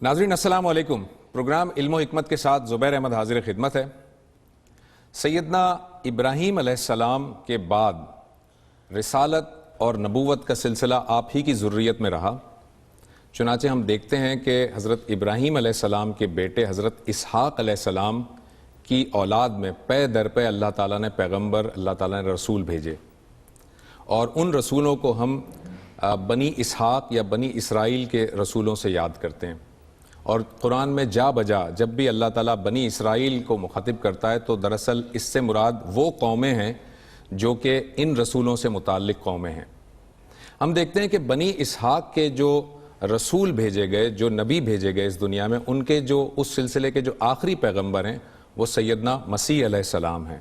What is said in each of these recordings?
ناظرین السلام علیکم. پروگرام علم و حکمت کے ساتھ زبیر احمد حاضر خدمت ہے. سیدنا ابراہیم علیہ السلام کے بعد رسالت اور نبوت کا سلسلہ آپ ہی کی ذریت میں رہا. چنانچہ ہم دیکھتے ہیں کہ حضرت ابراہیم علیہ السلام کے بیٹے حضرت اسحاق علیہ السلام کی اولاد میں پے در پے اللہ تعالیٰ نے پیغمبر، اللہ تعالیٰ نے رسول بھیجے، اور ان رسولوں کو ہم بنی اسحاق یا بنی اسرائیل کے رسولوں سے یاد کرتے ہیں. اور قرآن میں جا بجا جب بھی اللہ تعالیٰ بنی اسرائیل کو مخاطب کرتا ہے تو دراصل اس سے مراد وہ قومیں ہیں جو کہ ان رسولوں سے متعلق قومیں ہیں. ہم دیکھتے ہیں کہ بنی اسحاق کے جو رسول بھیجے گئے، جو نبی بھیجے گئے اس دنیا میں، ان کے جو اس سلسلے کے جو آخری پیغمبر ہیں وہ سیدنا مسیح علیہ السلام ہیں.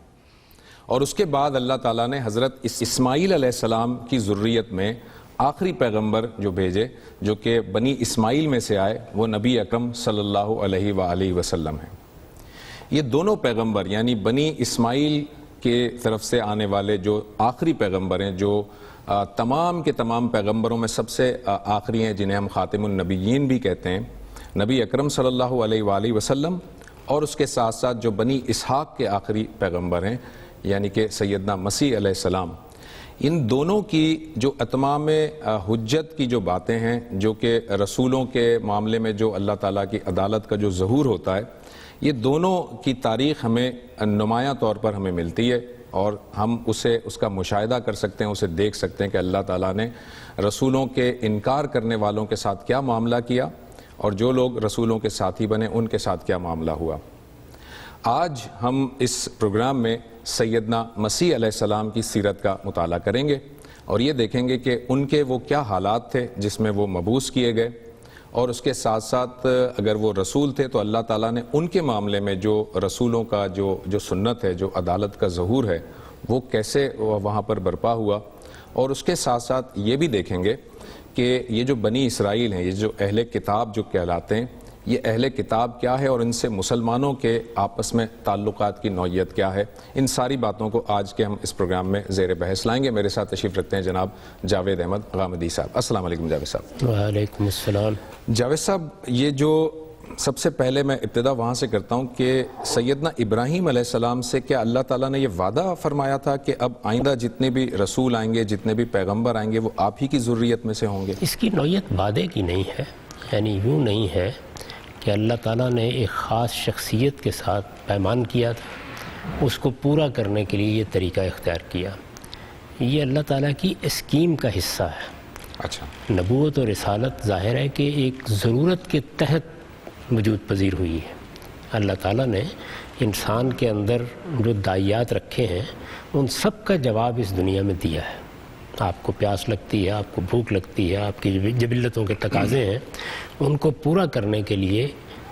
اور اس کے بعد اللہ تعالیٰ نے حضرت اسماعیل علیہ السلام کی ذریت میں آخری پیغمبر جو بھیجے، جو کہ بنی اسماعیل میں سے آئے، وہ نبی اکرم صلی اللہ علیہ وآلہ وسلم ہیں. یہ دونوں پیغمبر یعنی بنی اسماعیل کے طرف سے آنے والے جو آخری پیغمبر ہیں، جو تمام کے تمام پیغمبروں میں سب سے آخری ہیں، جنہیں ہم خاتم النبیین بھی کہتے ہیں، نبی اکرم صلی اللہ علیہ وآلہ وسلم، اور اس کے ساتھ ساتھ جو بنی اسحاق کے آخری پیغمبر ہیں یعنی کہ سیدنا مسیح علیہ السلام. ان دونوں کی جو اتمام حجت کی جو باتیں ہیں، جو کہ رسولوں کے معاملے میں جو اللہ تعالیٰ کی عدالت کا جو ظہور ہوتا ہے، یہ دونوں کی تاریخ ہمیں نمایاں طور پر ہمیں ملتی ہے، اور ہم اس کا مشاہدہ کر سکتے ہیں، اسے دیکھ سکتے ہیں کہ اللہ تعالیٰ نے رسولوں کے انکار کرنے والوں کے ساتھ کیا معاملہ کیا، اور جو لوگ رسولوں کے ساتھی بنے ان کے ساتھ کیا معاملہ ہوا. آج ہم اس پروگرام میں سیدنا مسیح علیہ السلام کی سیرت کا مطالعہ کریں گے، اور یہ دیکھیں گے کہ ان کے وہ کیا حالات تھے جس میں وہ مبعوث کیے گئے، اور اس کے ساتھ ساتھ اگر وہ رسول تھے تو اللہ تعالیٰ نے ان کے معاملے میں جو رسولوں کا جو سنت ہے، جو عدالت کا ظہور ہے، وہ کیسے وہاں پر برپا ہوا. اور اس کے ساتھ ساتھ یہ بھی دیکھیں گے کہ یہ جو بنی اسرائیل ہیں، یہ جو اہل کتاب جو کہلاتے ہیں، یہ اہل کتاب کیا ہے اور ان سے مسلمانوں کے آپس میں تعلقات کی نوعیت کیا ہے. ان ساری باتوں کو آج کے ہم اس پروگرام میں زیر بحث لائیں گے. میرے ساتھ تشریف رکھتے ہیں جناب جاوید احمد غامدی صاحب. السلام علیکم جاوید صاحب. وعلیکم السلام. جاوید صاحب، یہ جو سب سے پہلے میں ابتدا وہاں سے کرتا ہوں کہ سیدنا ابراہیم علیہ السلام سے کیا اللہ تعالیٰ نے یہ وعدہ فرمایا تھا کہ اب آئندہ جتنے بھی رسول آئیں گے، جتنے بھی پیغمبر آئیں گے، وہ آپ ہی کی ذریت میں سے ہوں گے؟ اس کی نوعیت وعدے کی نہیں ہے، یعنی یوں نہیں ہے کہ اللہ تعالیٰ نے ایک خاص شخصیت کے ساتھ پیمان کیا تھا، اس کو پورا کرنے کے لیے یہ طریقہ اختیار کیا. یہ اللہ تعالیٰ کی اسکیم کا حصہ ہے. اچھا. نبوت اور رسالت ظاہر ہے کہ ایک ضرورت کے تحت وجود پذیر ہوئی ہے. اللہ تعالیٰ نے انسان کے اندر جو داعیات رکھے ہیں ان سب کا جواب اس دنیا میں دیا ہے. آپ کو پیاس لگتی ہے، آپ کو بھوک لگتی ہے، آپ کی جبلتوں کے تقاضے ہیں، ان کو پورا کرنے کے لیے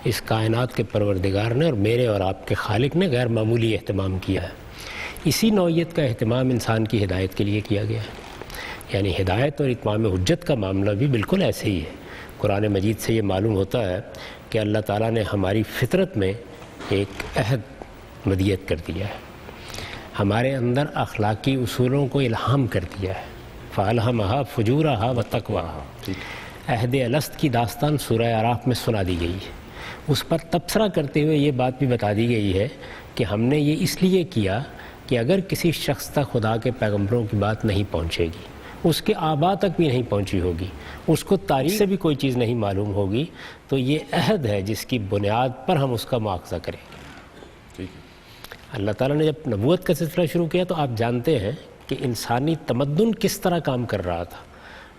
اس کائنات کے پروردگار نے اور میرے اور آپ کے خالق نے غیر معمولی اہتمام کیا ہے. اسی نوعیت کا اہتمام انسان کی ہدایت کے لیے کیا گیا ہے. یعنی ہدایت اور اتمام حجت کا معاملہ بھی بالکل ایسے ہی ہے. قرآن مجید سے یہ معلوم ہوتا ہے کہ اللہ تعالیٰ نے ہماری فطرت میں ایک عہد ودیت کر دیا ہے، ہمارے اندر اخلاقی اصولوں کو الہام کر دیا ہے. فَأَلْهَمَهَا فُجُورَهَا وَتَقْوَاهَا. عہد الست کی داستان سورہ اعراف میں سنا دی گئی ہے. اس پر تبصرہ کرتے ہوئے یہ بات بھی بتا دی گئی ہے کہ ہم نے یہ اس لیے کیا کہ اگر کسی شخص تک خدا کے پیغمبروں کی بات نہیں پہنچے گی، اس کے آباء تک بھی نہیں پہنچی ہوگی، اس کو تاریخ سے بھی کوئی چیز نہیں معلوم ہوگی، تو یہ عہد ہے جس کی بنیاد پر ہم اس کا مواخذہ کریں. اللہ تعالیٰ نے جب نبوت کا سلسلہ شروع کیا تو آپ جانتے ہیں کہ انسانی تمدن کس طرح کام کر رہا تھا.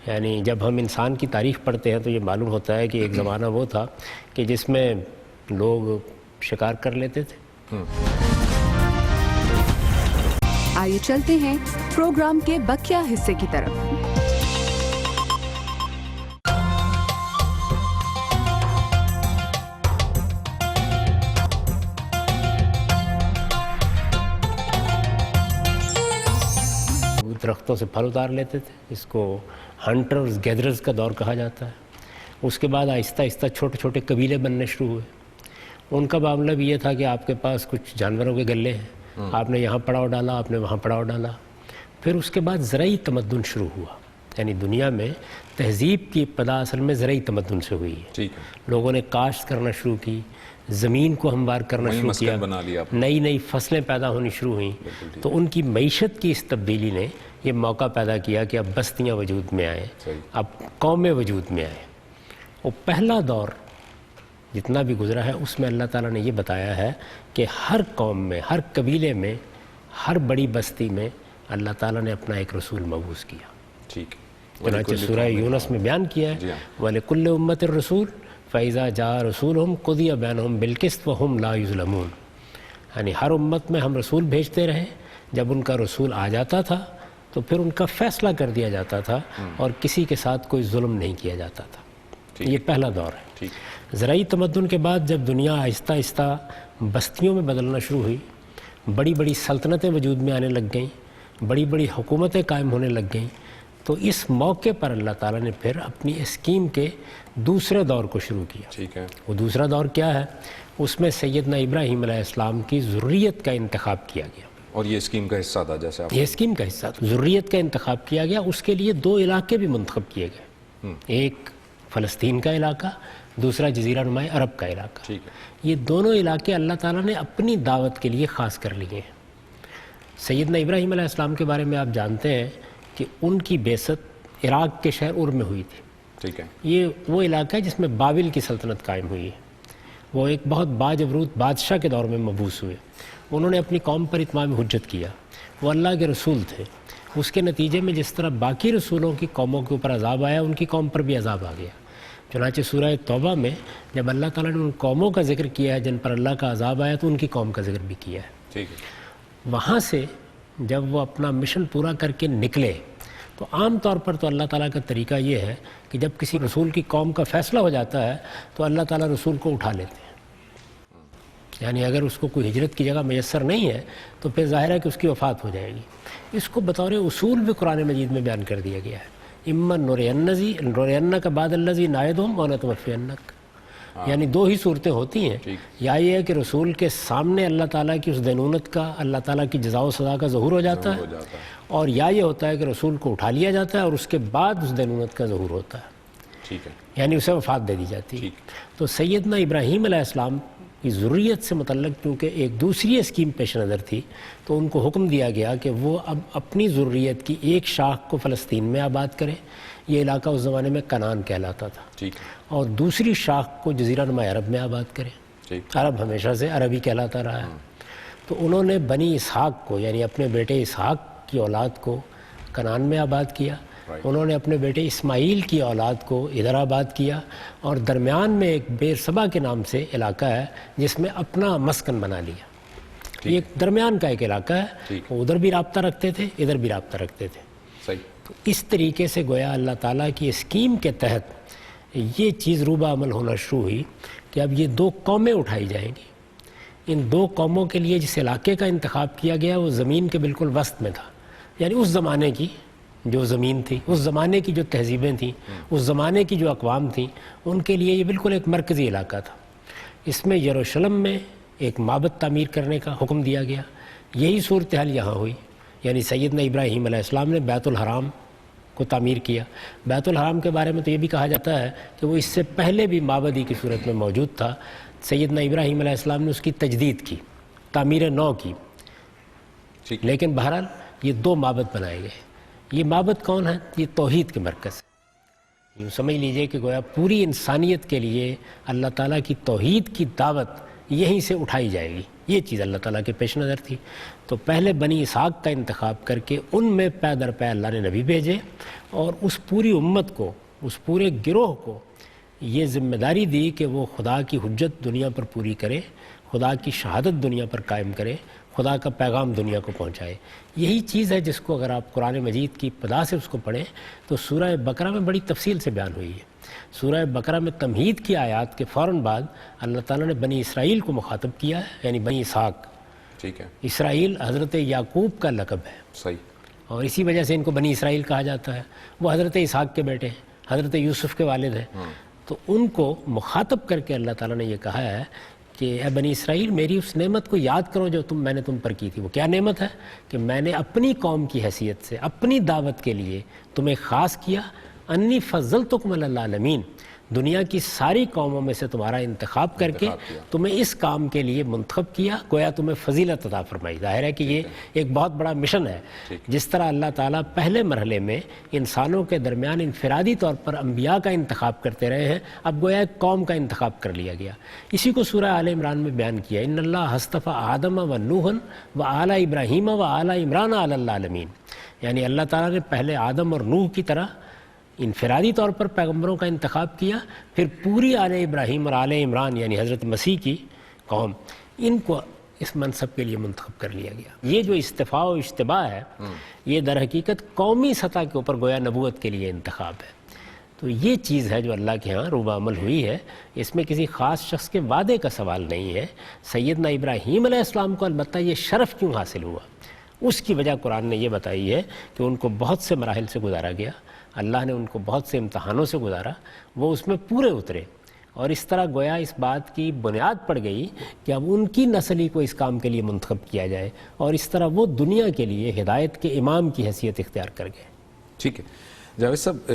یعنی جب ہم انسان کی تاریخ پڑھتے ہیں تو یہ معلوم ہوتا ہے کہ ایک زمانہ وہ تھا کہ جس میں لوگ شکار کر لیتے تھے. آئیے چلتے ہیں پروگرام کے بقیہ حصے کی طرف. درختوں سے پھل اتار لیتے تھے، اس کو ہنٹرز گیدرز کا دور کہا جاتا ہے. اس کے بعد آہستہ آہستہ چھوٹے چھوٹے قبیلے بننے شروع ہوئے. ان کا معاملہ بھی یہ تھا کہ آپ کے پاس کچھ جانوروں کے گلے ہیں، آپ نے یہاں پڑاؤ ڈالا، آپ نے وہاں پڑاؤ ڈالا. پھر اس کے بعد زرعی تمدن شروع ہوا. یعنی دنیا میں تہذیب کی ابتدا اصل میں زرعی تمدن سے ہوئی ہے. ٹھیک ہے. لوگوں نے کاشت کرنا شروع کی, زمین کو ہموار کرنا شروع کیا, بنا لیا, نئی نئی فصلیں پیدا ہونی شروع ہوئیں. تو ان کی معیشت کی اس تبدیلی نے یہ موقع پیدا کیا کہ اب بستیاں وجود میں آئیں, اب قومیں وجود میں آئیں. وہ پہلا دور جتنا بھی گزرا ہے اس میں اللہ تعالیٰ نے یہ بتایا ہے کہ ہر قوم میں, ہر قبیلے میں, ہر بڑی بستی میں اللہ تعالیٰ نے اپنا ایک رسول مبعوث کیا. ٹھیک ہے. چنانچہ سورہ یونس میں بیان کیا ہے وَلِكُلِّ أُمَّةٍ الرَّسُولُ فَإِذَا جَاءَ رَسُولُهُمْ قُضِيَ بَيْنَهُمْ بِالْقِسْطِ وَهُمْ لَا يُظْلَمُونَ. یعنی ہر امت میں ہم رسول بھیجتے رہے, جب ان کا رسول آ جاتا تھا تو پھر ان کا فیصلہ کر دیا جاتا تھا اور کسی کے ساتھ کوئی ظلم نہیں کیا جاتا تھا. یہ پہلا دور ہے. زرعی تمدن کے بعد جب دنیا آہستہ آہستہ بستیوں میں بدلنا شروع ہوئی, بڑی بڑی سلطنتیں وجود میں آنے لگ گئیں, بڑی بڑی حکومتیں قائم ہونے لگ گئیں, تو اس موقع پر اللہ تعالیٰ نے پھر اپنی اسکیم کے دوسرے دور کو شروع کیا. ٹھیک ہے. وہ دوسرا دور کیا ہے؟ اس میں سیدنا ابراہیم علیہ السلام کی ذریت کا انتخاب کیا گیا. اور یہ اسکیم کا حصہ تھا, جیسے آپ یہ اسکیم کا حصہ تھا, ذریت کا انتخاب کیا گیا. اس کے لیے 2 علاقے بھی منتخب کیے گئے, ایک فلسطین کا علاقہ, دوسرا جزیرہ نماء عرب کا علاقہ. ٹھیک ہے. یہ دونوں علاقے اللہ تعالیٰ نے اپنی دعوت کے لیے خاص کر لیے ہیں. سیدنا ابراہیم علیہ السلام کے بارے میں آپ جانتے ہیں کہ ان کی بعثت عراق کے شہر ار میں ہوئی تھی. ٹھیک ہے. یہ وہ علاقہ ہے جس میں بابل کی سلطنت قائم ہوئی ہے. وہ ایک بہت باجبروت بادشاہ کے دور میں مبعوث ہوئے. انہوں نے اپنی قوم پر اتمام حجت کیا. وہ اللہ کے رسول تھے. اس کے نتیجے میں جس طرح باقی رسولوں کی قوموں کے اوپر عذاب آیا, ان کی قوم پر بھی عذاب آ گیا. چنانچہ سورہ توبہ میں جب اللہ تعالیٰ نے ان قوموں کا ذکر کیا ہے جن پر اللہ کا عذاب آیا, تو ان کی قوم کا ذکر بھی کیا ہے. ٹھیک ہے. وہاں سے جب وہ اپنا مشن پورا کر کے نکلے تو عام طور پر تو اللہ تعالیٰ کا طریقہ یہ ہے کہ جب کسی رسول کی قوم کا فیصلہ ہو جاتا ہے تو اللہ تعالیٰ رسول کو اٹھا لیتے ہیں. یعنی اگر اس کو کوئی ہجرت کی جگہ میسر نہیں ہے تو پھر ظاہر ہے کہ اس کی وفات ہو جائے گی. اس کو بطور اصول بھی قرآن مجید میں بیان کر دیا گیا ہے. اما نورینک بعد الذی نعدہم و نتوفینک. یعنی 2 ہی صورتیں ہوتی ہیں, یا یہ ہے کہ رسول کے سامنے اللہ تعالیٰ کی اس دینونت کا, اللہ تعالیٰ کی جزا و سزا کا ظہور ہو جاتا ہے, اور یا یہ ہوتا ہے کہ رسول کو اٹھا لیا جاتا ہے اور اس کے بعد اس دینونت کا ظہور ہوتا ہے. ٹھیک ہے. یعنی اسے وفات دے دی جاتی ہے. تو سیدنا ابراہیم علیہ السلام کی ذریت سے متعلق کیونکہ ایک دوسری اسکیم پیش نظر تھی, تو ان کو حکم دیا گیا کہ وہ اب اپنی ذریت کی ایک شاخ کو فلسطین میں آباد کریں. یہ علاقہ اس زمانے میں کنعان کہلاتا تھا. ٹھیک ہے. اور دوسری شاخ کو جزیرہ نما عرب میں آباد کریں. عرب ہمیشہ سے عربی کہلاتا رہا ہے. تو انہوں نے بنی اسحاق کو, یعنی اپنے بیٹے اسحاق کی اولاد کو کنعان میں آباد کیا. انہوں نے اپنے بیٹے اسماعیل کی اولاد کو ادھر آباد کیا, اور درمیان میں ایک بیر سبا کے نام سے علاقہ ہے جس میں اپنا مسکن بنا لیا. یہ درمیان کا ایک علاقہ ہے. وہ ادھر بھی رابطہ رکھتے تھے, ادھر بھی رابطہ رکھتے تھے. تو اس طریقے سے گویا اللہ تعالیٰ کی اسکیم کے تحت یہ چیز روبہ عمل ہونا شروع ہوئی کہ اب یہ 2 قومیں اٹھائی جائیں گی. ان 2 قوموں کے لیے جس علاقے کا انتخاب کیا گیا وہ زمین کے بالکل وسط میں تھا. یعنی اس زمانے کی جو زمین تھی, اس زمانے کی جو تہذیبیں تھیں, اس زمانے کی جو اقوام تھیں, ان کے لیے یہ بالکل ایک مرکزی علاقہ تھا. اس میں یروشلم میں ایک معبد تعمیر کرنے کا حکم دیا گیا. یہی صورتحال یہاں ہوئی. یعنی سیدنا ابراہیم علیہ السلام نے بیت الحرام کو تعمیر کیا. بیت الحرام کے بارے میں تو یہ بھی کہا جاتا ہے کہ وہ اس سے پہلے بھی معبدی کی صورت میں موجود تھا. سیدنا ابراہیم علیہ السلام نے اس کی تجدید کی, تعمیر نو کی. لیکن بہرحال یہ 2 معبد بنائے گئے. یہ معبد کون ہے؟ یہ توحید کے مرکز ہے. یوں سمجھ لیجئے کہ گویا پوری انسانیت کے لیے اللہ تعالیٰ کی توحید کی دعوت یہیں سے اٹھائی جائے گی. یہ چیز اللہ تعالیٰ کے پیش نظر تھی. تو پہلے بنی اسحاق کا انتخاب کر کے ان میں پے در پے اللہ نے نبی بھیجے, اور اس پوری امت کو, اس پورے گروہ کو یہ ذمہ داری دی کہ وہ خدا کی حجت دنیا پر پوری کرے, خدا کی شہادت دنیا پر قائم کرے, خدا کا پیغام دنیا کو پہنچائے. یہی چیز ہے جس کو اگر آپ قرآن مجید کی ابتدا سے اس کو پڑھیں تو سورہ بقرہ میں بڑی تفصیل سے بیان ہوئی ہے. سورہ بقرہ میں تمہید کی آیات کے فوراً بعد اللہ تعالیٰ نے بنی اسرائیل کو مخاطب کیا ہے, یعنی بنی اسحاق. ٹھیک ہے. اسرائیل حضرت یعقوب کا لقب ہے. صحیح. اور اسی وجہ سے ان کو بنی اسرائیل کہا جاتا ہے. وہ حضرت اسحاق کے بیٹے ہیں, حضرت یوسف کے والد ہیں. تو ان کو مخاطب کر کے اللہ تعالیٰ نے یہ کہا ہے کہ اے بنی اسرائیل میری اس نعمت کو یاد کرو جو میں نے تم پر کی تھی. وہ کیا نعمت ہے؟ کہ میں نے اپنی قوم کی حیثیت سے اپنی دعوت کے لیے تمہیں خاص کیا. انی فضلتکم علی العالمین، دنیا کی ساری قوموں میں سے تمہارا انتخاب کر کے تمہیں اس کام کے لیے منتخب کیا، گویا تمہیں فضیلت عطا فرمائی. ظاہر ہے کہ یہ ایک بہت بڑا مشن ہے. جس طرح اللہ تعالیٰ پہلے مرحلے میں انسانوں کے درمیان انفرادی طور پر انبیاء کا انتخاب کرتے رہے ہیں، اب گویا ایک قوم کا انتخاب کر لیا گیا. اسی کو سورہ آل عمران میں بیان کیا، ان اللہ اصطفیٰ آدم و نوحا و آل ابراہیم و آل عمران علی العالمین. یعنی اللہ تعالیٰ نے پہلے آدم اور نوح کی طرح انفرادی طور پر پیغمبروں کا انتخاب کیا، پھر پوری آل ابراہیم اور آل عمران یعنی حضرت مسیح کی قوم، ان کو اس منصب کے لیے منتخب کر لیا گیا. یہ جو استفاء و اجتباء ہے یہ در حقیقت قومی سطح کے اوپر گویا نبوت کے لیے انتخاب ہے. تو یہ چیز ہے جو اللہ کے ہاں روبہ عمل ہوئی ہے. اس میں کسی خاص شخص کے وعدے کا سوال نہیں ہے. سیدنا ابراہیم علیہ السلام کو البتہ یہ شرف کیوں حاصل ہوا، اس کی وجہ قرآن نے یہ بتائی ہے کہ ان کو بہت سے مراحل سے گزارا گیا، اللہ نے ان کو بہت سے امتحانوں سے گزارا، وہ اس میں پورے اترے، اور اس طرح گویا اس بات کی بنیاد پڑ گئی کہ اب ان کی نسل ہی کو اس کام کے لیے منتخب کیا جائے، اور اس طرح وہ دنیا کے لیے ہدایت کے امام کی حیثیت اختیار کر گئے. ٹھیک ہے جاوید صاحب،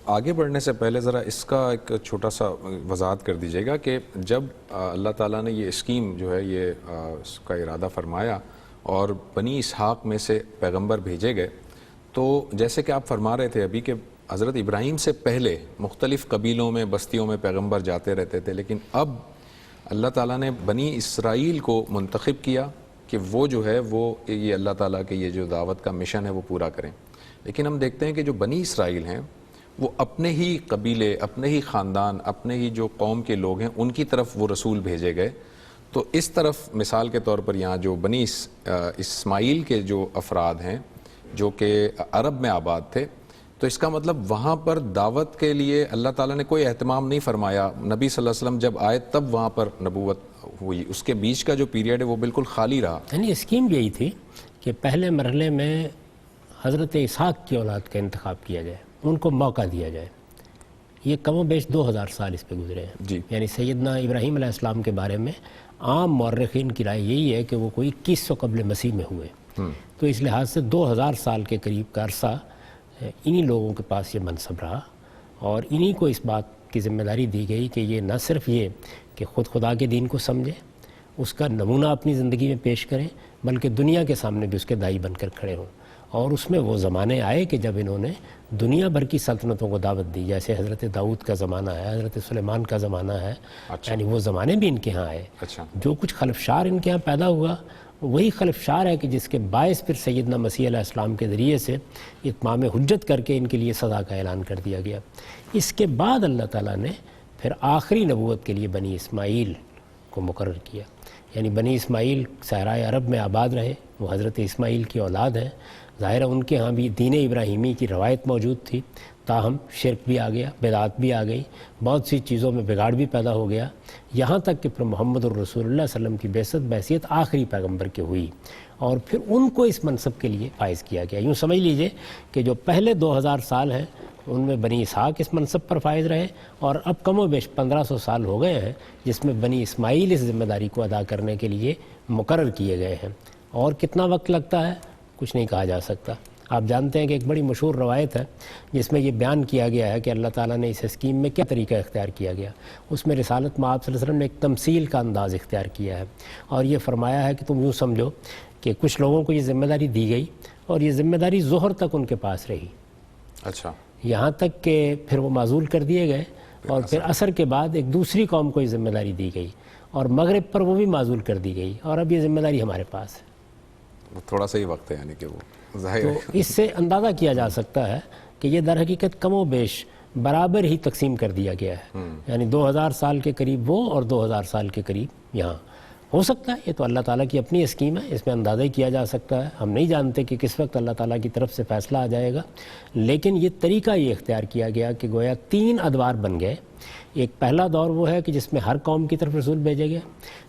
آگے بڑھنے سے پہلے ذرا اس کا ایک چھوٹا سا وضاحت کر دیجیے گا کہ جب اللہ تعالیٰ نے یہ اسکیم جو ہے یہ اس کا ارادہ فرمایا اور بنی اسحاق میں سے پیغمبر بھیجے گئے، تو جیسے کہ آپ فرما رہے تھے ابھی کہ حضرت ابراہیم سے پہلے مختلف قبیلوں میں بستیوں میں پیغمبر جاتے رہتے تھے، لیکن اب اللہ تعالیٰ نے بنی اسرائیل کو منتخب کیا کہ وہ جو ہے وہ یہ اللہ تعالیٰ کے یہ جو دعوت کا مشن ہے وہ پورا کریں. لیکن ہم دیکھتے ہیں کہ جو بنی اسرائیل ہیں وہ اپنے ہی قبیلے، اپنے ہی خاندان، اپنے ہی جو قوم کے لوگ ہیں ان کی طرف وہ رسول بھیجے گئے. تو اس طرف مثال کے طور پر یہاں جو بنی اسماعیل کے جو افراد ہیں جو کہ عرب میں آباد تھے، تو اس کا مطلب وہاں پر دعوت کے لیے اللہ تعالیٰ نے کوئی اہتمام نہیں فرمایا. نبی صلی اللہ علیہ وسلم جب آئے تب وہاں پر نبوت ہوئی، اس کے بیچ کا جو پیریڈ ہے وہ بالکل خالی رہا. یعنی اسکیم یہی تھی کہ پہلے مرحلے میں حضرت اسحاق کی اولاد کا انتخاب کیا جائے، ان کو موقع دیا جائے. یہ کم و بیش 2000 سال اس پہ گزرے ہیں. جی. یعنی سیدنا ابراہیم علیہ السلام کے بارے میں عام مورخین کی رائے یہی ہے کہ وہ کوئی 2100 قبل مسیح میں ہوئے. تو اس لحاظ سے 2000 سال کے قریب کا عرصہ انہی لوگوں کے پاس یہ منصب رہا، اور انہی کو اس بات کی ذمہ داری دی گئی کہ یہ نہ صرف یہ کہ خود خدا کے دین کو سمجھیں، اس کا نمونہ اپنی زندگی میں پیش کریں، بلکہ دنیا کے سامنے بھی اس کے داعی بن کر کھڑے ہوں. اور اس میں وہ زمانے آئے کہ جب انہوں نے دنیا بھر کی سلطنتوں کو دعوت دی، جیسے حضرت داؤد کا زمانہ ہے، حضرت سلیمان کا زمانہ ہے. یعنی وہ زمانے بھی ان کے ہاں آئے. جو کچھ خلفشار ان کے ہاں پیدا ہوا وہی خلفشار ہے کہ جس کے باعث پھر سیدنا مسیح علیہ السلام کے ذریعے سے اتمام حجت کر کے ان کے لیے سزا کا اعلان کر دیا گیا. اس کے بعد اللہ تعالیٰ نے پھر آخری نبوت کے لیے بنی اسماعیل کو مقرر کیا. یعنی بنی اسماعیل صحرائے عرب میں آباد رہے، وہ حضرت اسماعیل کی اولاد ہیں. ظاہر ہے ان کے ہاں بھی دین ابراہیمی کی روایت موجود تھی، تاہم شرک بھی آ گیا، بدعات بھی آ گئی، بہت سی چیزوں میں بگاڑ بھی پیدا ہو گیا، یہاں تک کہ پھر محمد الرسول اللہ صلی اللہ علیہ وسلم کی بعثت بحیثیت آخری پیغمبر کی ہوئی، اور پھر ان کو اس منصب کے لیے فائز کیا گیا. یوں سمجھ لیجئے کہ جو پہلے 2000 سال ہیں ان میں بنی اسحاق اس منصب پر فائز رہے، اور اب کم و بیش 1500 سال ہو گئے ہیں جس میں بنی اسماعیل اس ذمہ داری کو ادا کرنے کے لیے مقرر کیے گئے ہیں. اور کتنا وقت لگتا ہے کچھ نہیں کہا جا سکتا. آپ جانتے ہیں کہ ایک بڑی مشہور روایت ہے جس میں یہ بیان کیا گیا ہے کہ اللہ تعالیٰ نے اس اسکیم میں کیا طریقہ اختیار کیا گیا. اس میں رسالت مآب صلی اللہ علیہ وسلم نے ایک تمثیل کا انداز اختیار کیا ہے، اور یہ فرمایا ہے کہ تم یوں سمجھو کہ کچھ لوگوں کو یہ ذمہ داری دی گئی، اور یہ ذمہ داری ظہر تک ان کے پاس رہی. اچھا. یہاں تک کہ پھر وہ معزول کر دیے گئے، اور پھر عصر کے بعد ایک دوسری قوم کو یہ ذمہ داری دی گئی، اور مغرب پر وہ بھی معزول کر دی گئی، اور اب یہ ذمہ داری ہمارے پاس ہے. تھوڑا سا ہی وقت ہے، یعنی کہ وہ ظاہر تو اس سے اندازہ کیا جا سکتا ہے کہ یہ در حقیقت کم و بیش برابر ہی تقسیم کر دیا گیا ہے. یعنی 2000 سال کے قریب وہ اور 2000 سال کے قریب یہاں. ہو سکتا ہے یہ تو اللہ تعالیٰ کی اپنی اسکیم ہے، اس میں اندازہ ہی کیا جا سکتا ہے. ہم نہیں جانتے کہ کس وقت اللہ تعالیٰ کی طرف سے فیصلہ آ جائے گا، لیکن یہ طریقہ یہ اختیار کیا گیا کہ گویا 3 ادوار بن گئے. ایک پہلا دور وہ ہے کہ جس میں ہر قوم کی طرف رسول بھیجے گیا.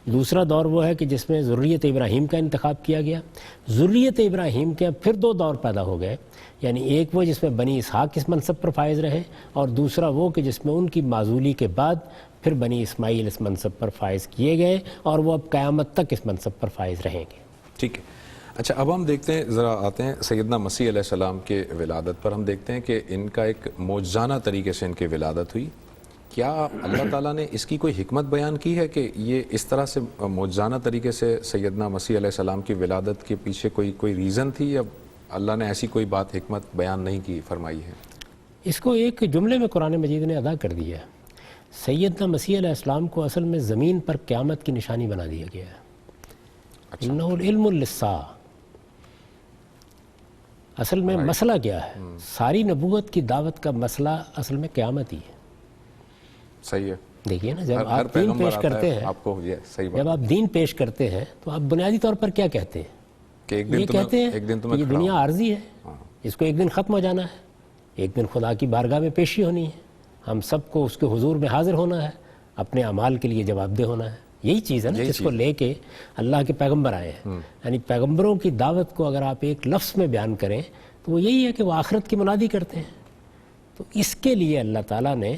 دوسرا دور وہ ہے کہ جس میں ذریت ابراہیم کا انتخاب کیا گیا. ذریت ابراہیم کے پھر 2 دور پیدا ہو گئے یعنی ایک وہ جس میں بنی اسحاق اس منصب پر فائز رہے، اور دوسرا وہ کہ جس میں ان کی معزولی کے بعد پھر بنی اسماعیل اس منصب پر فائز کیے گئے، اور وہ اب قیامت تک اس منصب پر فائز رہیں گے۔ ٹھیک ہے، اچھا اب ہم دیکھتے ہیں، ذرا آتے ہیں سیدنا مسیح علیہ السلام کے ولادت پر۔ ہم دیکھتے ہیں کہ ان کا ایک معجزانہ طریقے سے ان کی ولادت ہوئی۔ کیا اللہ تعالیٰ نے اس کی کوئی حکمت بیان کی ہے کہ یہ اس طرح سے معجزانہ طریقے سے سیدنا مسیح علیہ السلام کی ولادت کے پیچھے کوئی ریزن تھی، یا اللہ نے ایسی کوئی بات حکمت بیان نہیں کی فرمائی ہے؟ اس کو ایک جملے میں قرآن مجید نے ادا کر دیا ہے۔ سیدنا مسیح علیہ السلام کو اصل میں زمین پر قیامت کی نشانی بنا دیا گیا ہے۔ انہ العلم للساعہ، اصل میں مسئلہ کیا ہے؟ ساری نبوت کی دعوت کا مسئلہ اصل میں قیامت ہی ہے۔ صحیح ہے، دیکھیے نا، جب آپ دین پیش کرتے ہیں، جب آپ دین پیش کرتے ہیں تو آپ بنیادی طور پر کیا کہتے ہیں؟ یہ کہتے ہیں کہ یہ دنیا عارضی ہے، اس کو ایک دن ختم ہو جانا ہے، ایک دن خدا کی بارگاہ میں پیشی ہونی ہے، ہم سب کو اس کے حضور میں حاضر ہونا ہے، اپنے اعمال کے لیے جواب دہ ہونا ہے۔ یہی چیز ہے نا جس کو لے کے اللہ کے پیغمبر آئے ہیں۔ یعنی پیغمبروں کی دعوت کو اگر آپ ایک لفظ میں بیان کریں تو وہ یہی ہے کہ وہ آخرت کی منادی کرتے ہیں۔ تو اس کے لیے اللہ تعالیٰ نے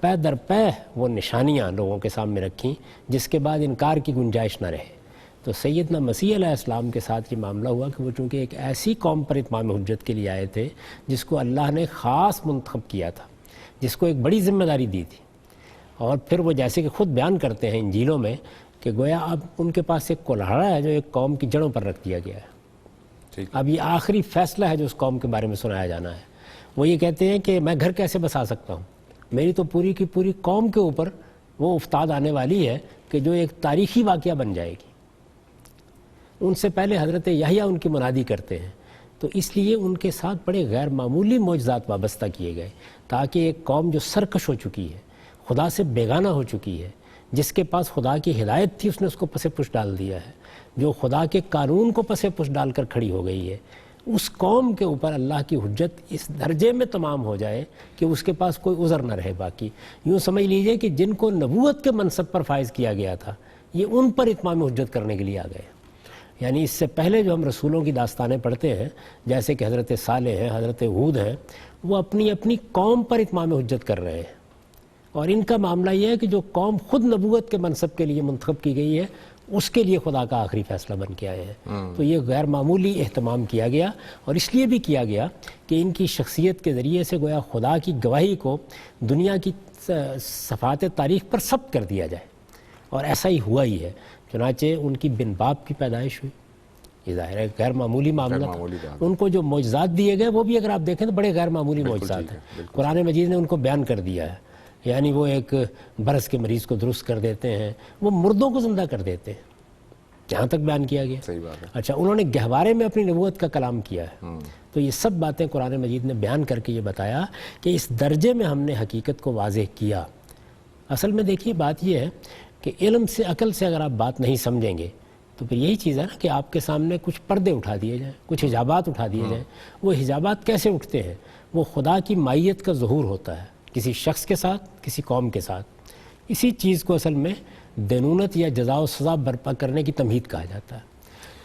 پے در پے وہ نشانیاں لوگوں کے سامنے رکھیں جس کے بعد انکار کی گنجائش نہ رہے۔ تو سیدنا مسیح علیہ السلام کے ساتھ یہ معاملہ ہوا کہ وہ چونکہ ایک ایسی قوم پر اتمام حجت کے لیے آئے تھے جس کو اللہ نے خاص منتخب کیا تھا، جس کو ایک بڑی ذمہ داری دی تھی، اور پھر وہ جیسے کہ خود بیان کرتے ہیں انجیلوں میں کہ گویا اب ان کے پاس ایک کلہاڑا ہے جو ایک قوم کی جڑوں پر رکھ دیا گیا ہے۔ اب یہ آخری فیصلہ ہے جو اس قوم کے بارے میں سنایا جانا ہے۔ وہ یہ کہتے ہیں کہ میں گھر کیسے بسا سکتا ہوں، میری تو پوری کی پوری قوم کے اوپر وہ افتاد آنے والی ہے کہ جو ایک تاریخی واقعہ بن جائے گی۔ ان سے پہلے حضرت یحییٰ ان کی منادی کرتے ہیں، تو اس لیے ان کے ساتھ بڑے غیر معمولی معجزات وابستہ کیے گئے تاکہ ایک قوم جو سرکش ہو چکی ہے، خدا سے بیگانہ ہو چکی ہے، جس کے پاس خدا کی ہدایت تھی اس نے اس کو پس پش ڈال دیا ہے، جو خدا کے قانون کو پس پش ڈال کر کھڑی ہو گئی ہے، اس قوم کے اوپر اللہ کی حجت اس درجے میں تمام ہو جائے کہ اس کے پاس کوئی عذر نہ رہے باقی۔ یوں سمجھ لیجئے کہ جن کو نبوت کے منصب پر فائز کیا گیا تھا یہ ان پر اتمام حجت کرنے کے لیے آ گئے۔ یعنی اس سے پہلے جو ہم رسولوں کی داستانیں پڑھتے ہیں جیسے کہ حضرت صالح ہیں، حضرت ہود ہیں، وہ اپنی اپنی قوم پر اتمام حجت کر رہے ہیں، اور ان کا معاملہ یہ ہے کہ جو قوم خود نبوت کے منصب کے لیے منتخب کی گئی ہے اس کے لیے خدا کا آخری فیصلہ بن کے آئے ہیں۔ تو یہ غیر معمولی اہتمام کیا گیا، اور اس لیے بھی کیا گیا کہ ان کی شخصیت کے ذریعے سے گویا خدا کی گواہی کو دنیا کی صفحات تاریخ پر ثبت کر دیا جائے، اور ایسا ہی ہوا ہی ہے۔ چنانچہ ان کی بن باپ کی پیدائش ہوئی، یہ ظاہر ہے غیر معمولی معاملہ تھا۔ ان کو جو معجزات دیے گئے وہ بھی اگر آپ دیکھیں تو بڑے غیر معمولی معجزات ہیں، قرآن مجید نے ان کو بیان کر دیا ہے۔ یعنی وہ ایک برس کے مریض کو درست کر دیتے ہیں، وہ مردوں کو زندہ کر دیتے ہیں، جہاں تک بیان کیا گیا۔ صحیح بات ہے۔ اچھا، انہوں نے گہوارے میں اپنی نبوت کا کلام کیا ہے۔ تو یہ سب باتیں قرآن مجید نے بیان کر کے یہ بتایا کہ اس درجے میں ہم نے حقیقت کو واضح کیا۔ اصل میں دیکھیے بات یہ ہے کہ علم سے، عقل سے اگر آپ بات نہیں سمجھیں گے تو پھر یہی چیز ہے نا کہ آپ کے سامنے کچھ پردے اٹھا دیے جائیں، کچھ حجابات اٹھا دیے جائیں۔ وہ حجابات کیسے اٹھتے ہیں؟ وہ خدا کی مائیت کا ظہور ہوتا ہے کسی شخص کے ساتھ، کسی قوم کے ساتھ۔ اسی چیز کو اصل میں دینونت یا جزا و سزا برپا کرنے کی تمہید کہا جاتا ہے۔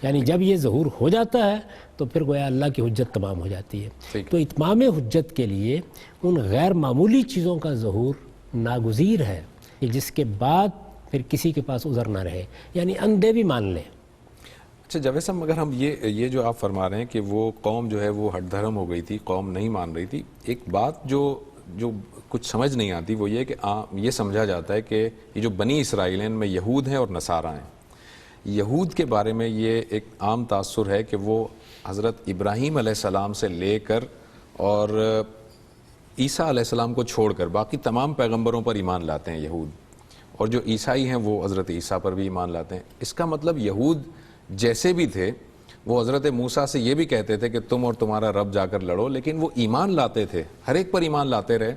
یعنی جب یہ ظہور ہو جاتا ہے تو پھر گویا اللہ کی حجت تمام ہو جاتی ہے۔ تو اتمام حجت کے لیے ان غیر معمولی چیزوں کا ظہور ناگزیر ہے کہ جس کے بعد پھر کسی کے پاس عذر نہ رہے، یعنی اندھے بھی مان لیں۔ اچھا جاوید صاحب، مگر ہم یہ جو آپ فرما رہے ہیں کہ وہ قوم جو ہے وہ ہٹ دھرم ہو گئی تھی، قوم نہیں مان رہی تھی، ایک بات جو کچھ سمجھ نہیں آتی وہ یہ کہ یہ سمجھا جاتا ہے کہ یہ جو بنی اسرائیل ہیں ان میں یہود ہیں اور نصارہ ہیں۔ یہود کے بارے میں یہ ایک عام تاثر ہے کہ وہ حضرت ابراہیم علیہ السلام سے لے کر اور عیسیٰ علیہ السلام کو چھوڑ کر باقی تمام پیغمبروں پر ایمان لاتے ہیں یہود، اور جو عیسائی ہیں وہ حضرت عیسیٰ پر بھی ایمان لاتے ہیں۔ اس کا مطلب یہود جیسے بھی تھے وہ حضرت موسیٰ سے یہ بھی کہتے تھے کہ تم اور تمہارا رب جا کر لڑو، لیکن وہ ایمان لاتے تھے، ہر ایک پر ایمان لاتے رہے۔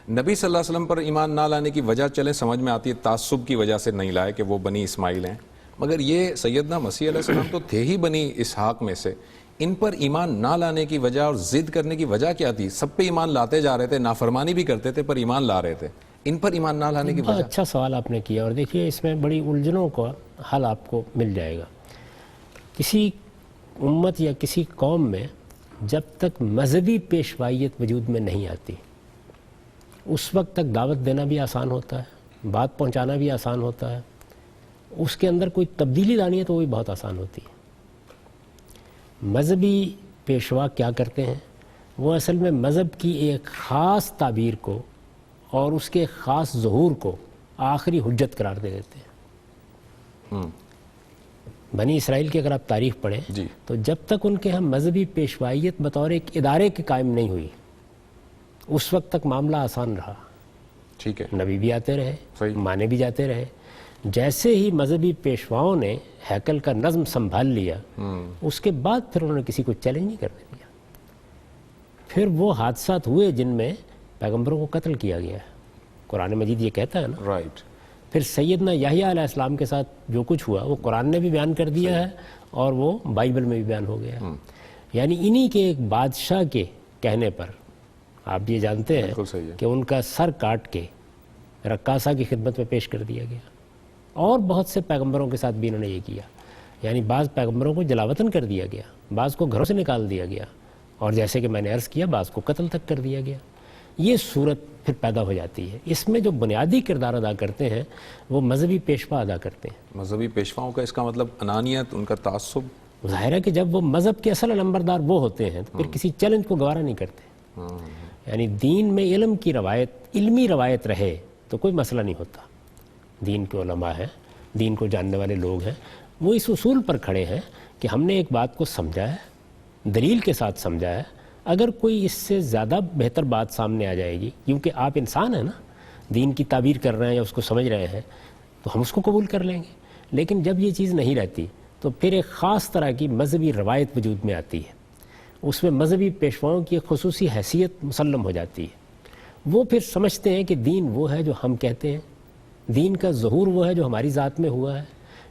نبی صلی اللہ علیہ وسلم پر ایمان نہ لانے کی وجہ چلیں سمجھ میں آتی ہے، تعصب کی وجہ سے نہیں لائے کہ وہ بنی اسماعیل ہیں، مگر یہ سیدنا مسیح علیہ السلام تو تھے ہی بنی اسحاق میں سے، ان پر ایمان نہ لانے کی وجہ اور ضد کرنے کی وجہ کیا تھی؟ سب پہ ایمان لاتے جا رہے تھے، نافرمانی بھی کرتے تھے پر ایمان لا رہے تھے، ان پر ایمان نہ لانے کی وجہ؟ اچھا سوال آپ نے کیا، اور دیکھیے اس میں بڑی الجھنوں کا حل آپ کو مل جائے گا۔ کسی امت یا کسی قوم میں جب تک مذہبی پیشوائیت وجود میں نہیں آتی اس وقت تک دعوت دینا بھی آسان ہوتا ہے، بات پہنچانا بھی آسان ہوتا ہے، اس کے اندر کوئی تبدیلی لانی ہے تو وہ بھی بہت آسان ہوتی ہے۔ مذہبی پیشوا کیا کرتے ہیں؟ وہ اصل میں مذہب کی ایک خاص تعبیر کو اور اس کے خاص ظہور کو آخری حجت قرار دے دیتے ہیں۔ بنی اسرائیل کی اگر آپ تاریخ پڑھیں جی تو جب تک ان کے ہاں مذہبی پیشوائیت بطور ایک ادارے کے قائم نہیں ہوئی اس وقت تک معاملہ آسان رہا، ٹھیک ہے، نبی بھی آتے رہے، صحیح، مانے بھی جاتے رہے۔ جیسے ہی مذہبی پیشواؤں نے ہیکل کا نظم سنبھال لیا اس کے بعد پھر انہوں نے کسی کو چیلنج نہیں کرنے دیا۔ پھر وہ حادثات ہوئے جن میں پیغمبروں کو قتل کیا گیا ہے، قرآن مجید یہ کہتا ہے نا۔ رائٹ، پھر سیدنا یحییٰ علیہ السلام کے ساتھ جو کچھ ہوا وہ قرآن نے بھی بیان کر دیا ہے اور وہ بائبل میں بھی بیان ہو گیا ہے۔ یعنی انہی کے ایک بادشاہ کے کہنے پر آپ یہ جانتے ہیں بالکل صحیح ہے، کہ ان کا سر کاٹ کے رقاصہ کی خدمت میں پیش کر دیا گیا، اور بہت سے پیغمبروں کے ساتھ بھی انہوں نے یہ کیا۔ یعنی بعض پیغمبروں کو جلاوطن کر دیا گیا، بعض کو گھروں سے نکال دیا گیا، اور جیسے کہ میں نے عرض کیا بعض کو قتل تک کر دیا گیا۔ یہ صورت پھر پیدا ہو جاتی ہے۔ اس میں جو بنیادی کردار ادا کرتے ہیں وہ مذہبی پیشوا ادا کرتے ہیں۔ مذہبی پیشواؤں کا اس کا مطلب انانیت، ان کا تعصب، ظاہر ہے کہ جب وہ مذہب کے اصل نمبردار وہ ہوتے ہیں تو پھر کسی چیلنج کو گوارا نہیں کرتے۔ یعنی دین میں علم کی روایت، علمی روایت رہے تو کوئی مسئلہ نہیں ہوتا۔ دین کے علماء ہیں، دین کو جاننے والے لوگ ہیں، وہ اس اصول پر کھڑے ہیں کہ ہم نے ایک بات کو سمجھا ہے، دلیل کے ساتھ سمجھا ہے، اگر کوئی اس سے زیادہ بہتر بات سامنے آ جائے گی، کیونکہ آپ انسان ہیں نا، دین کی تعبیر کر رہے ہیں یا اس کو سمجھ رہے ہیں تو ہم اس کو قبول کر لیں گے۔ لیکن جب یہ چیز نہیں رہتی تو پھر ایک خاص طرح کی مذہبی روایت وجود میں آتی ہے، اس میں مذہبی پیشواؤں کی ایک خصوصی حیثیت مسلم ہو جاتی ہے۔ وہ پھر سمجھتے ہیں کہ دین وہ ہے جو ہم کہتے ہیں، دین کا ظہور وہ ہے جو ہماری ذات میں ہوا ہے،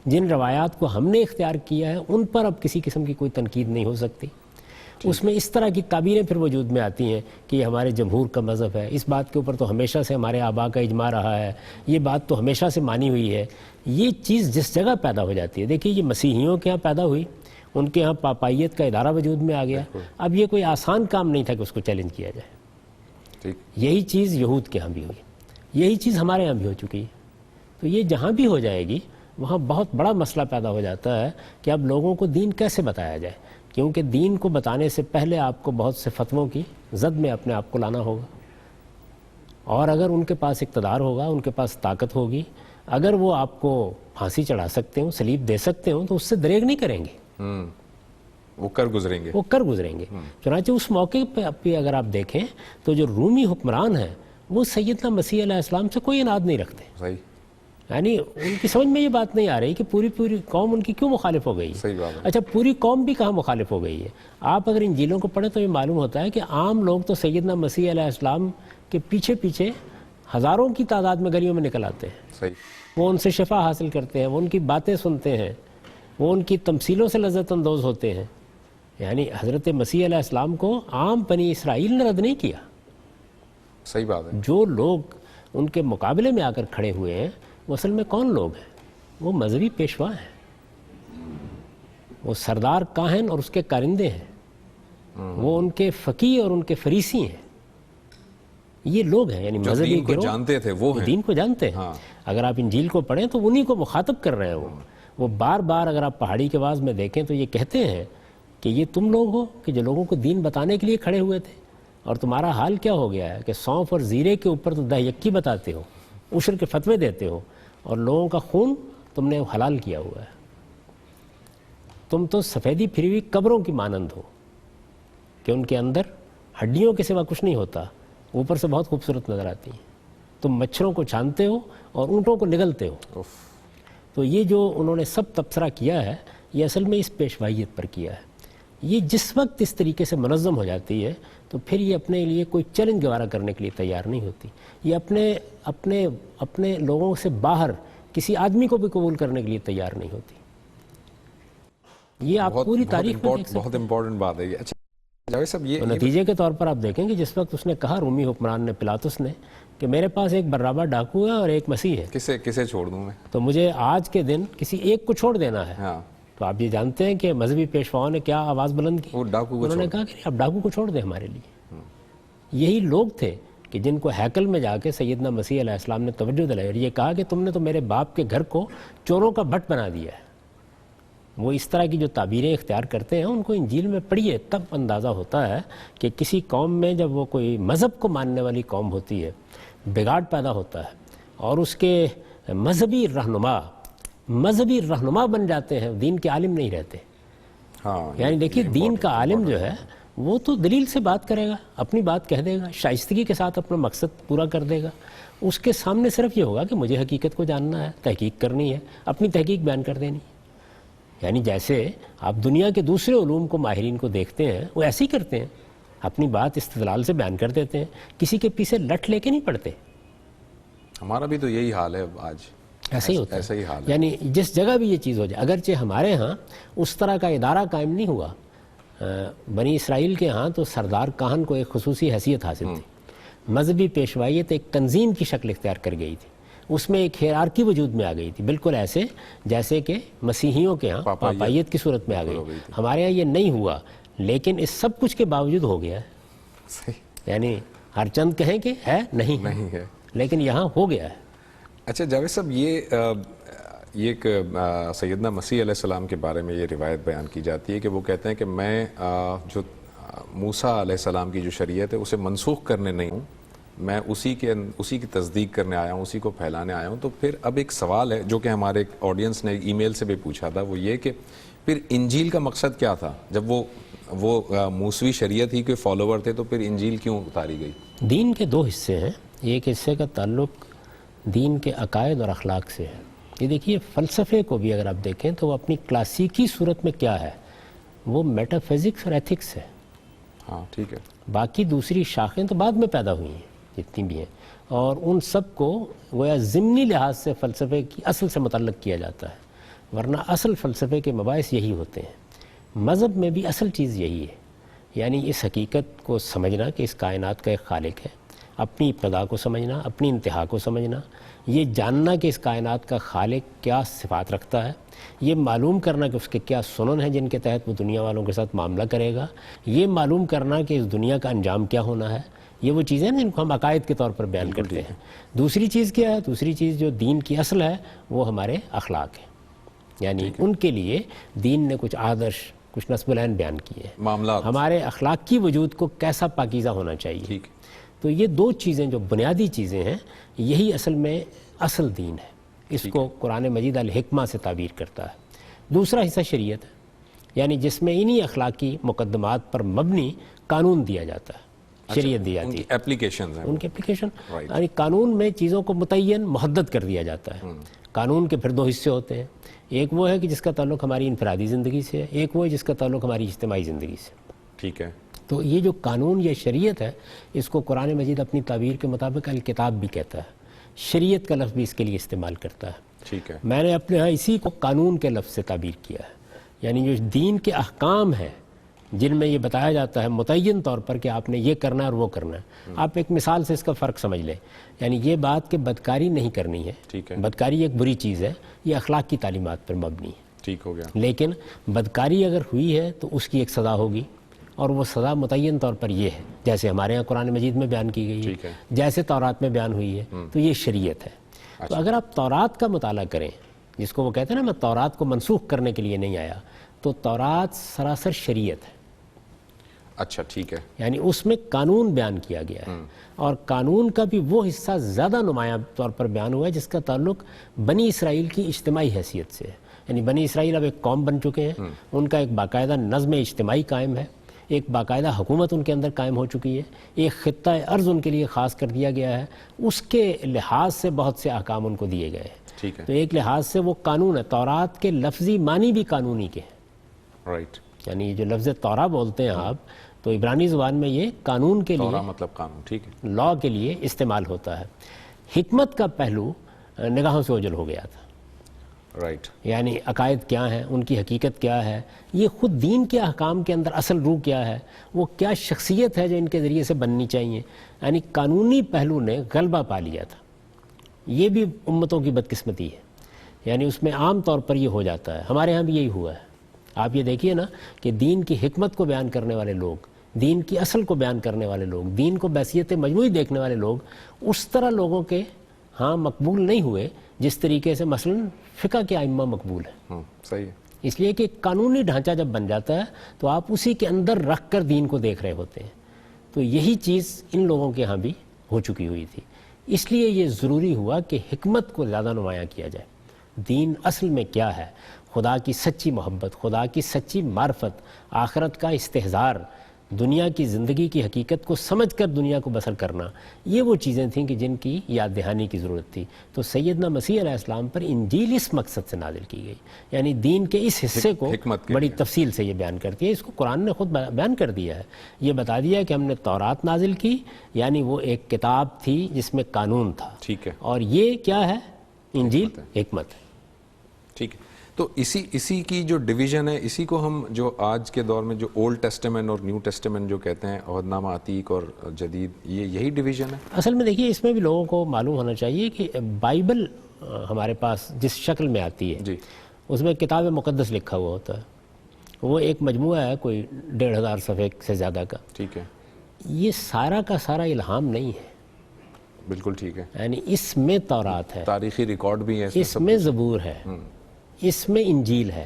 جن روایات کو ہم نے اختیار کیا ہے ان پر اب کسی قسم کی کوئی تنقید نہیں ہو سکتی۔ اس میں اس طرح کی تعبیریں پھر وجود میں آتی ہیں کہ یہ ہمارے جمہور کا مذہب ہے، اس بات کے اوپر تو ہمیشہ سے ہمارے آباء کا اجماع رہا ہے، یہ بات تو ہمیشہ سے مانی ہوئی ہے۔ یہ چیز جس جگہ پیدا ہو جاتی ہے، دیکھیے یہ مسیحیوں کے ہاں پیدا ہوئی، ان کے ہاں پاپائیت کا ادارہ وجود میں آ گیا، اب یہ کوئی آسان کام نہیں تھا کہ اس کو چیلنج کیا جائے۔ یہی چیز یہود کے ہاں بھی ہوئی، یہی چیز ہمارے ہاں بھی ہو چکی ہے۔ تو یہ جہاں بھی ہو جائے گی وہاں بہت بڑا مسئلہ پیدا ہو جاتا ہے کہ اب لوگوں کو دین کیسے بتایا جائے، کیونکہ دین کو بتانے سے پہلے آپ کو بہت سے فتووں کی زد میں اپنے آپ کو لانا ہوگا، اور اگر ان کے پاس اقتدار ہوگا، ان کے پاس طاقت ہوگی، اگر وہ آپ کو پھانسی چڑھا سکتے ہوں، سلیب دے سکتے ہوں تو اس سے دریغ نہیں کریں گے، وہ کر گزریں گے، وہ کر گزریں گے۔ چنانچہ اس موقع پہ اگر آپ دیکھیں تو جو رومی حکمران ہیں وہ سیدنا مسیح علیہ السلام سے کوئی اناد نہیں رکھتے۔ صحیح، یعنی ان کی سمجھ میں یہ بات نہیں آ رہی کہ پوری قوم ان کی کیوں مخالف ہو گئی ہے۔ صحیح بات ہے۔ اچھا پوری قوم بھی کہاں مخالف ہو گئی ہے؟ آپ اگر انجیلوں کو پڑھیں تو یہ معلوم ہوتا ہے کہ عام لوگ تو سیدنا مسیح علیہ السلام کے پیچھے پیچھے ہزاروں کی تعداد میں گلیوں میں نکل آتے ہیں، صحیح، وہ ان سے شفا حاصل کرتے ہیں، وہ ان کی باتیں سنتے ہیں، وہ ان کی تمثیلوں سے لذت اندوز ہوتے ہیں۔ یعنی حضرت مسیح علیہ السلام کو عام بنی اسرائیل نے رد نہیں کیا۔ صحیح بات ہے۔ جو لوگ ان کے مقابلے میں آ کر کھڑے ہوئے ہیں وہ اصل میں کون لوگ ہیں؟ وہ مذہبی پیشوا ہیں، وہ سردار کاہن اور اس کے کارندے ہیں، وہ ان کے فقیہ اور ان کے فریسی ہیں، یہ لوگ ہیں۔ یعنی جو مذہبی دین کو گروہ جانتے تھے وہ ہیں، دین کو جانتے ہیں۔ اگر آپ انجیل کو پڑھیں تو انہی کو مخاطب کر رہے ہیں۔ وہ بار بار اگر آپ پہاڑی کے آواز میں دیکھیں تو یہ کہتے ہیں کہ یہ تم لوگ ہو کہ جو لوگوں کو دین بتانے کے لیے کھڑے ہوئے تھے، اور تمہارا حال کیا ہو گیا ہے کہ سونف اور زیرے کے اوپر تو دہ یکی بتاتے ہو، عشر کے فتوے دیتے ہو، اور لوگوں کا خون تم نے حلال کیا ہوا ہے۔ تم تو سفیدی پھری ہوئی قبروں کی مانند ہو کہ ان کے اندر ہڈیوں کے سوا کچھ نہیں ہوتا، اوپر سے بہت خوبصورت نظر آتی ہیں۔ تم مچھروں کو چھانتے ہو اور اونٹوں کو نگلتے ہو۔ تو یہ جو انہوں نے سب تبصرہ کیا ہے یہ اصل میں اس پیشوائیت پر کیا ہے۔ یہ جس وقت اس طریقے سے منظم ہو جاتی ہے تو پھر یہ اپنے لیے کوئی چیلنج گوارا کرنے کے لیے تیار نہیں ہوتی، یہ اپنے لوگوں سے باہر کسی آدمی کو بھی قبول کرنے کے لیے تیار نہیں ہوتی۔ یہ آپ پوری تاریخ میں دیکھ سکتے بہت امپورٹنٹ بات ہے یہ۔ اچھا جاوید صاحب، یہ نتیجے کے طور پر آپ دیکھیں کہ جس وقت اس نے کہا رومی حکمران نے، پلاطس نے، کہ میرے پاس ایک برابا ڈاکو ہے اور ایک مسیح ہے، کسے چھوڑ دوں میں؟ تو مجھے آج کے دن کسی ایک کو چھوڑ دینا ہے۔ ہاں، تو آپ یہ جانتے ہیں کہ مذہبی پیشواؤں نے کیا آواز بلند کی؟ وہ ڈاکو کو انہوں نے کہا کہ اب ڈاکو کو چھوڑ دیں ہمارے لیے. یہی لوگ تھے کہ جن کو ہیکل میں جا کے سیدنا مسیح علیہ السلام نے توجہ دلائی اور یہ کہا کہ تم نے تو میرے باپ کے گھر کو چوروں کا بٹ بنا دیا ہے. وہ اس طرح کی جو تعبیریں اختیار کرتے ہیں ان کو انجیل میں پڑھیے تب اندازہ ہوتا ہے کہ کسی قوم میں جب وہ کوئی مذہب کو ماننے والی قوم ہوتی ہے بگاڑ پیدا ہوتا ہے اور اس کے مذہبی رہنما بن جاتے ہیں، دین کے عالم نہیں رہتے. یعنی دیکھیے دین کا عالم جو ہے وہ تو دلیل سے بات کرے گا، اپنی بات کہہ دے گا، شائستگی کے ساتھ اپنا مقصد پورا کر دے گا. اس کے سامنے صرف یہ ہوگا کہ مجھے حقیقت کو جاننا ہے، تحقیق کرنی ہے، اپنی تحقیق بیان کر دینی. یعنی جیسے آپ دنیا کے دوسرے علوم کو ماہرین کو دیکھتے ہیں وہ ایسے ہی کرتے ہیں، اپنی بات استدلال سے بیان کر دیتے ہیں، کسی کے پیچھے لٹ لے کے نہیں پڑھتے. ہمارا بھی تو یہی حال ہے آج، ایسا ہی ہوتا ہے. ایسا ہی حال ہے. یعنی جس جگہ بھی یہ چیز ہو جائے، اگرچہ ہمارے ہاں اس طرح کا ادارہ قائم نہیں ہوا، بنی اسرائیل کے ہاں تو سردار کاہن کو ایک خصوصی حیثیت حاصل تھی. مذہبی پیشوائیت ایک تنظیم کی شکل اختیار کر گئی تھی، اس میں ایک ہیرارکی وجود میں آ گئی تھی، بالکل ایسے جیسے کہ مسیحیوں کے ہاں پاپائیت کی صورت میں آ گئی. ہمارے ہاں یہ نہیں ہوا، لیکن اس سب کچھ کے باوجود ہو گیا ہے. یعنی ہر چند کہیں کہ ہے نہیں ہے، لیکن یہاں ہو گیا ہے. اچھا جاوید صاحب، یہ ایک سیدنا مسیح علیہ السلام کے بارے میں یہ روایت بیان کی جاتی ہے کہ وہ کہتے ہیں کہ میں جو موسیٰ علیہ السلام کی جو شریعت ہے اسے منسوخ کرنے نہیں ہوں، میں اسی کی تصدیق کرنے آیا ہوں، اسی کو پھیلانے آیا ہوں. تو پھر اب ایک سوال ہے جو کہ ہمارے آڈینس نے ای میل سے بھی پوچھا تھا، وہ یہ کہ پھر انجیل کا مقصد کیا تھا؟ جب وہ موسوی شریعت ہی کے فالوور تھے تو پھر انجیل کیوں اتاری گئی؟ دین کے دو حصے ہیں، ایک حصے کا تعلق دین کے عقائد اور اخلاق سے ہے. یہ دیکھیے فلسفے کو بھی اگر آپ دیکھیں تو وہ اپنی کلاسیکی صورت میں کیا ہے، وہ میٹا فزکس اور ایتھکس ہے. ہاں ٹھیک ہے. باقی دوسری شاخیں تو بعد میں پیدا ہوئی ہیں جتنی بھی ہیں، اور ان سب کو گویا ضمنی لحاظ سے فلسفے کی اصل سے متعلق کیا جاتا ہے، ورنہ اصل فلسفے کے مباحث یہی ہوتے ہیں. مذہب میں بھی اصل چیز یہی ہے، یعنی اس حقیقت کو سمجھنا کہ اس کائنات کا ایک خالق ہے، اپنی ابتدا کو سمجھنا، اپنی انتہا کو سمجھنا، یہ جاننا کہ اس کائنات کا خالق کیا صفات رکھتا ہے، یہ معلوم کرنا کہ اس کے کیا سنن ہیں جن کے تحت وہ دنیا والوں کے ساتھ معاملہ کرے گا، یہ معلوم کرنا کہ اس دنیا کا انجام کیا ہونا ہے. یہ وہ چیزیں جن کو ہم عقائد کے طور پر بیان کرتے ہیں. دوسری چیز کیا ہے؟ دوسری چیز جو دین کی اصل ہے وہ ہمارے اخلاق ہیں. یعنی ان کے لیے دین نے کچھ آدرش، کچھ نصب العین بیان کیے ہیں، معاملات، ہمارے اخلاقی وجود کو کیسا پاکیزہ ہونا چاہیے. تو یہ دو چیزیں جو بنیادی چیزیں ہیں، یہی اصل میں اصل دین ہے. اس کو قرآن مجید الحکمہ سے تعبیر کرتا ہے. دوسرا حصہ شریعت ہے، یعنی جس میں انہی اخلاقی مقدمات پر مبنی قانون دیا جاتا ہے، شریعت دی جاتی ہے، اپلیکیشنز ہیں، ان کی اپلیکیشن. یعنی قانون میں چیزوں کو متعین محدد کر دیا جاتا ہے. قانون کے پھر دو حصے ہوتے ہیں، ایک وہ ہے کہ جس کا تعلق ہماری انفرادی زندگی سے ہے، ایک وہ ہے جس کا تعلق ہماری اجتماعی زندگی سے. ٹھیک ہے. تو یہ جو قانون یا شریعت ہے، اس کو قرآن مجید اپنی تعبیر کے مطابق الکتاب بھی کہتا ہے، شریعت کا لفظ بھی اس کے لیے استعمال کرتا ہے. ٹھیک ہے. میں نے اپنے ہاں اسی کو قانون کے لفظ سے تعبیر کیا ہے. یعنی جو دین کے احکام ہیں جن میں یہ بتایا جاتا ہے متعین طور پر کہ آپ نے یہ کرنا ہے اور وہ کرنا ہے. آپ ایک مثال سے اس کا فرق سمجھ لیں. یعنی یہ بات کہ بدکاری نہیں کرنی ہے، ٹھیک ہے، بدکاری ایک بری چیز ہے، یہ اخلاق کی تعلیمات پر مبنی ہے. ٹھیک ہو گیا. لیکن بدکاری اگر ہوئی ہے تو اس کی ایک سزا ہوگی، اور وہ سزا متعین طور پر یہ ہے جیسے ہمارے ہاں قرآن مجید میں بیان کی گئی ہے، جیسے تورات میں بیان ہوئی ہے. تو یہ شریعت ہے. تو اگر آپ تورات کا مطالعہ کریں، جس کو وہ کہتے ہیں نا میں تورات کو منسوخ کرنے کے لیے نہیں آیا، تو تورات سراسر شریعت ہے. اچھا ٹھیک ہے. یعنی اس میں قانون بیان کیا گیا ہے، اور قانون کا بھی وہ حصہ زیادہ نمایاں طور پر بیان ہوا ہے جس کا تعلق بنی اسرائیل کی اجتماعی حیثیت سے ہے. یعنی بنی اسرائیل اب ایک قوم بن چکے ہیں، ان کا ایک باقاعدہ نظم اجتماعی قائم ہے، ایک باقاعدہ حکومت ان کے اندر قائم ہو چکی ہے، ایک خطہ ارض ان کے لیے خاص کر دیا گیا ہے، اس کے لحاظ سے بہت سے احکام ان کو دیے گئے ہیں. تو ایک لحاظ سے وہ قانون ہے. تورات کے لفظی معنی بھی قانونی کے ہیں. رائٹ. یعنی جو لفظ تورا بولتے ہیں آپ، تو عبرانی زبان میں یہ قانون کے لیے، مطلب قانون، ٹھیک ہے، لا کے لیے استعمال ہوتا ہے. حکمت کا پہلو نگاہوں سے اوجھل ہو گیا تھا. رائٹ. یعنی عقائد کیا ہیں، ان کی حقیقت کیا ہے، یہ خود دین کے احکام کے اندر اصل روح کیا ہے، وہ کیا شخصیت ہے جو ان کے ذریعے سے بننی چاہیے. یعنی قانونی پہلو نے غلبہ پا لیا تھا. یہ بھی امتوں کی بدقسمتی ہے. یعنی اس میں عام طور پر یہ ہو جاتا ہے، ہمارے ہاں بھی یہی ہوا ہے. آپ یہ دیکھیے نا کہ دین کی حکمت کو بیان کرنے والے لوگ، دین کی اصل کو بیان کرنے والے لوگ، دین کو بحیثیت مجموعی دیکھنے والے لوگ اس طرح لوگوں کے ہاں مقبول نہیں ہوئے جس طریقے سے مثلا فقہ کے ائمہ مقبول ہیں. صحیح ہے. اس لیے کہ قانونی ڈھانچہ جب بن جاتا ہے تو آپ اسی کے اندر رکھ کر دین کو دیکھ رہے ہوتے ہیں. تو یہی چیز ان لوگوں کے ہاں بھی ہو چکی ہوئی تھی. اس لیے یہ ضروری ہوا کہ حکمت کو زیادہ نمایاں کیا جائے. دین اصل میں کیا ہے؟ خدا کی سچی محبت، خدا کی سچی معرفت، آخرت کا استحضار، دنیا کی زندگی کی حقیقت کو سمجھ کر دنیا کو بسر کرنا، یہ وہ چیزیں تھیں کہ جن کی یاد دہانی کی ضرورت تھی. تو سیدنا مسیح علیہ السلام پر انجیل اس مقصد سے نازل کی گئی، یعنی دین کے اس حصے کو بڑی تفصیل سے یہ بیان کرتی ہے. اس کو قرآن نے خود بیان کر دیا ہے، یہ بتا دیا کہ ہم نے تورات نازل کی، یعنی وہ ایک کتاب تھی جس میں قانون تھا. ٹھیک ہے. اور یہ کیا ہے؟ انجیل حکمت ہے. ٹھیک ہے. تو اسی کی جو ڈویژن ہے، اسی کو ہم جو آج کے دور میں جو اولڈ ٹیسٹمنٹ اور نیو ٹیسٹمنٹ جو کہتے ہیں، عہد نامہ عتیق اور جدید، یہی ڈویژن ہے. اصل میں دیکھیے اس میں بھی لوگوں کو معلوم ہونا چاہیے کہ بائبل ہمارے پاس جس شکل میں آتی ہے اس میں کتاب مقدس لکھا ہوا ہوتا ہے. وہ ایک مجموعہ ہے کوئی 1500 صفحے سے زیادہ کا. ٹھیک ہے. یہ سارا کا سارا الہام نہیں ہے. بالکل ٹھیک ہے. یعنی اس میں تورات ہے، تاریخی ریکارڈ بھی ہے، اس میں زبور ہے، اس میں انجیل ہے،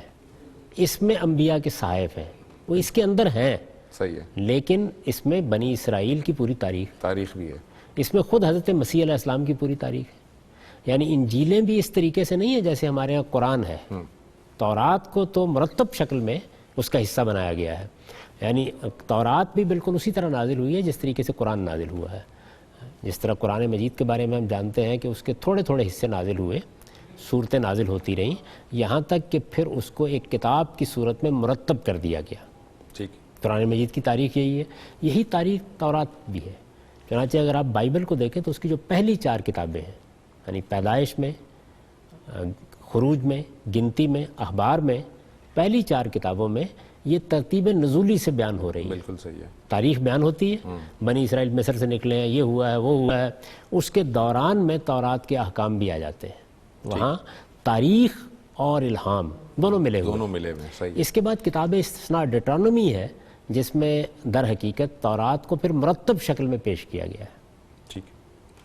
اس میں انبیاء کے صحائف ہیں، وہ اس کے اندر ہیں. صحیح ہے. لیکن اس میں بنی اسرائیل کی پوری تاریخ بھی ہے. اس میں خود حضرت مسیح علیہ السلام کی پوری تاریخ ہے. یعنی انجیلیں بھی اس طریقے سے نہیں ہے جیسے ہمارے ہاں قرآن ہے. تورات کو تو مرتب شکل میں اس کا حصہ بنایا گیا ہے. یعنی تورات بھی بالکل اسی طرح نازل ہوئی ہے جس طریقے سے قرآن نازل ہوا ہے. جس طرح قرآن مجید کے بارے میں ہم جانتے ہیں کہ اس کے تھوڑے تھوڑے حصے نازل ہوئے، صورتیں نازل ہوتی رہیں، یہاں تک کہ پھر اس کو ایک کتاب کی صورت میں مرتب کر دیا گیا. ٹھیک. قرآن مجید کی تاریخ یہی ہے. یہی تاریخ تورات بھی ہے. چنانچہ اگر آپ بائبل کو دیکھیں تو اس کی جو پہلی 4 کتابیں ہیں، یعنی پیدائش میں، خروج میں، گنتی میں، اخبار میں، پہلی 4 کتابوں میں یہ ترتیب نزولی سے بیان ہو رہی ہے. بالکل صحیح ہے. تاریخ بیان ہوتی ہے، بنی اسرائیل مصر سے نکلے ہیں، یہ ہوا ہے، وہ ہوا ہے. اس کے دوران میں تورات کے احکام بھی آ جاتے ہیں. وہاں تاریخ اور الہام دونوں ملے ہوئے. صحیح. اس کے بعد کتاب استثناء ڈیٹرانومی ہے جس میں در حقیقت تورات کو پھر مرتب شکل میں پیش کیا گیا ہے. ٹھیک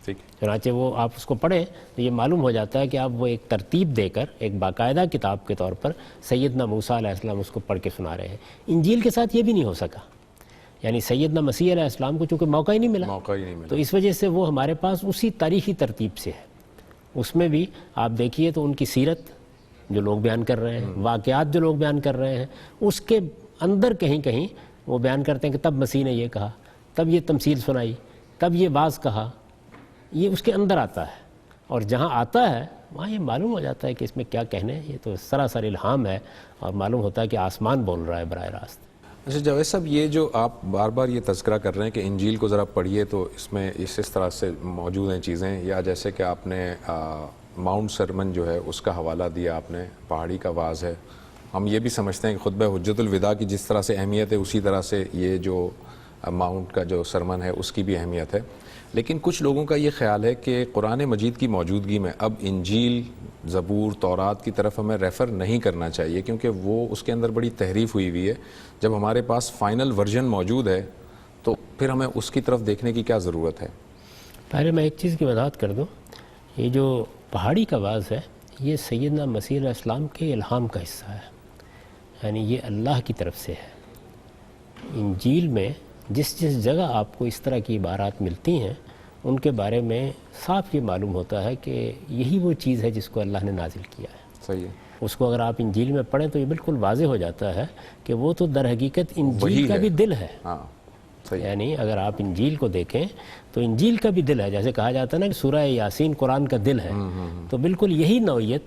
ٹھیک. چنانچہ وہ آپ اس کو پڑھیں تو یہ معلوم ہو جاتا ہے کہ آپ وہ ایک ترتیب دے کر ایک باقاعدہ کتاب کے طور پر سیدنا موسیٰ علیہ السلام اس کو پڑھ کے سنا رہے ہیں. انجیل کے ساتھ یہ بھی نہیں ہو سکا. یعنی سیدنا مسیح علیہ السلام کو چونکہ موقع ہی نہیں ملا تو اس وجہ سے وہ ہمارے پاس اسی تاریخی ترتیب سے ہے. اس میں بھی آپ دیکھیے تو ان کی سیرت جو لوگ بیان کر رہے ہیں، واقعات جو لوگ بیان کر رہے ہیں، اس کے اندر کہیں کہیں وہ بیان کرتے ہیں کہ تب مسیح نے یہ کہا، تب یہ تمثیل سنائی، تب یہ باز کہا. یہ اس کے اندر آتا ہے، اور جہاں آتا ہے وہاں یہ معلوم ہو جاتا ہے کہ اس میں کیا کہنے. یہ تو سراسر الہام ہے اور معلوم ہوتا ہے کہ آسمان بول رہا ہے براہ راست. اچھا جاوید صاحب، یہ جو آپ بار بار یہ تذکرہ کر رہے ہیں کہ انجیل کو ذرا پڑھیے تو اس میں اس طرح سے موجود ہیں چیزیں، یا جیسے کہ آپ نے ماؤنٹ سرمن جو ہے اس کا حوالہ دیا آپ نے، پہاڑی کا واز ہے. ہم یہ بھی سمجھتے ہیں کہ خطبہ حجت الوداع کی جس طرح سے اہمیت ہے اسی طرح سے یہ جو ماؤنٹ کا جو سرمن ہے اس کی بھی اہمیت ہے. لیکن کچھ لوگوں کا یہ خیال ہے کہ قرآن مجید کی موجودگی میں اب انجیل، زبور، تورات کی طرف ہمیں ریفر نہیں کرنا چاہیے کیونکہ وہ اس کے اندر بڑی تحریف ہوئی ہے. جب ہمارے پاس فائنل ورژن موجود ہے تو پھر ہمیں اس کی طرف دیکھنے کی کیا ضرورت ہے؟ پہلے میں ایک چیز کی وضاحت کر دوں. یہ جو پہاڑی کا واز ہے یہ سیدنا مسیح علیہ السلام کے الہام کا حصہ ہے، یعنی یہ اللہ کی طرف سے ہے. انجیل میں جس جگہ آپ کو اس طرح کی عبارات ملتی ہیں ان کے بارے میں صاف یہ معلوم ہوتا ہے کہ یہی وہ چیز ہے جس کو اللہ نے نازل کیا ہے. صحیح ہے. اس کو اگر آپ انجیل میں پڑھیں تو یہ بالکل واضح ہو جاتا ہے کہ وہ تو در حقیقت انجیل کا بھی دل ہے. یعنی اگر آپ انجیل کو دیکھیں تو انجیل کا بھی دل ہے. جیسے کہا جاتا ہے نا کہ سورہ یاسین قرآن کا دل ہے، تو بالکل یہی نوعیت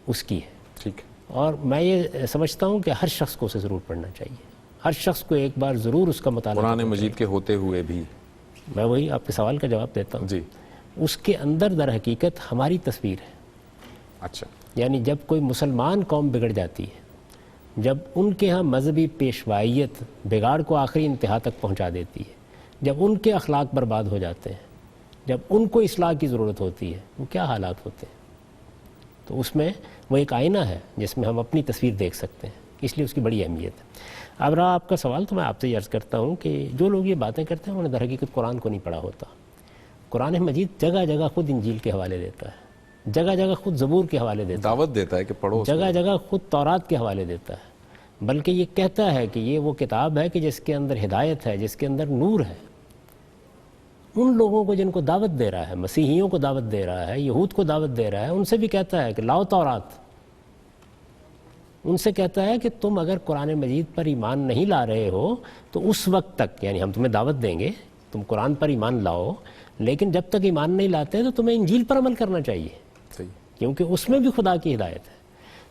اس کی ہے. ٹھیک. اور میں یہ سمجھتا ہوں کہ ہر شخص کو اسے ضرور پڑھنا چاہیے. ہر شخص کو ایک بار ضرور اس کا مطالعہ. قرآن مجید کے ہوتے ہوئے بھی میں وہی آپ کے سوال کا جواب دیتا ہوں. جی. اس کے اندر در حقیقت ہماری تصویر ہے. اچھا. یعنی جب کوئی مسلمان قوم بگڑ جاتی ہے، جب ان کے ہاں مذہبی پیشوائیت بگاڑ کو آخری انتہا تک پہنچا دیتی ہے، جب ان کے اخلاق برباد ہو جاتے ہیں، جب ان کو اصلاح کی ضرورت ہوتی ہے، وہ کیا حالات ہوتے ہیں. تو اس میں وہ ایک آئینہ ہے جس میں ہم اپنی تصویر دیکھ سکتے ہیں اس لیے اس کی بڑی اہمیت ہے۔ اب رہا آپ کا سوال، تو میں آپ سے یہ عرض کرتا ہوں کہ جو لوگ یہ باتیں کرتے ہیں انہوں نے در حقیقت قرآن کو نہیں پڑھا ہوتا۔ قرآن مجید جگہ جگہ خود انجیل کے حوالے دیتا ہے، جگہ جگہ خود زبور کے حوالے دیتا ہے، دعوت دیتا ہے کہ پڑھو، جگہ جگہ خود تورات کے حوالے دیتا ہے، بلکہ یہ کہتا ہے کہ یہ وہ کتاب ہے کہ جس کے اندر ہدایت ہے، جس کے اندر نور ہے۔ ان لوگوں کو جن کو دعوت دے رہا ہے، مسیحیوں کو دعوت دے رہا ہے، یہود کو دعوت دے رہا ہے، ان سے بھی کہتا ہے کہ لاؤ تورات۔ ان سے کہتا ہے کہ تم اگر قرآن مجید پر ایمان نہیں لا رہے ہو تو اس وقت تک، یعنی ہم تمہیں دعوت دیں گے تم قرآن پر ایمان لاؤ، لیکن جب تک ایمان نہیں لاتے تو تمہیں انجیل پر عمل کرنا چاہیے، صحیح، کیونکہ اس میں بھی خدا کی ہدایت ہے۔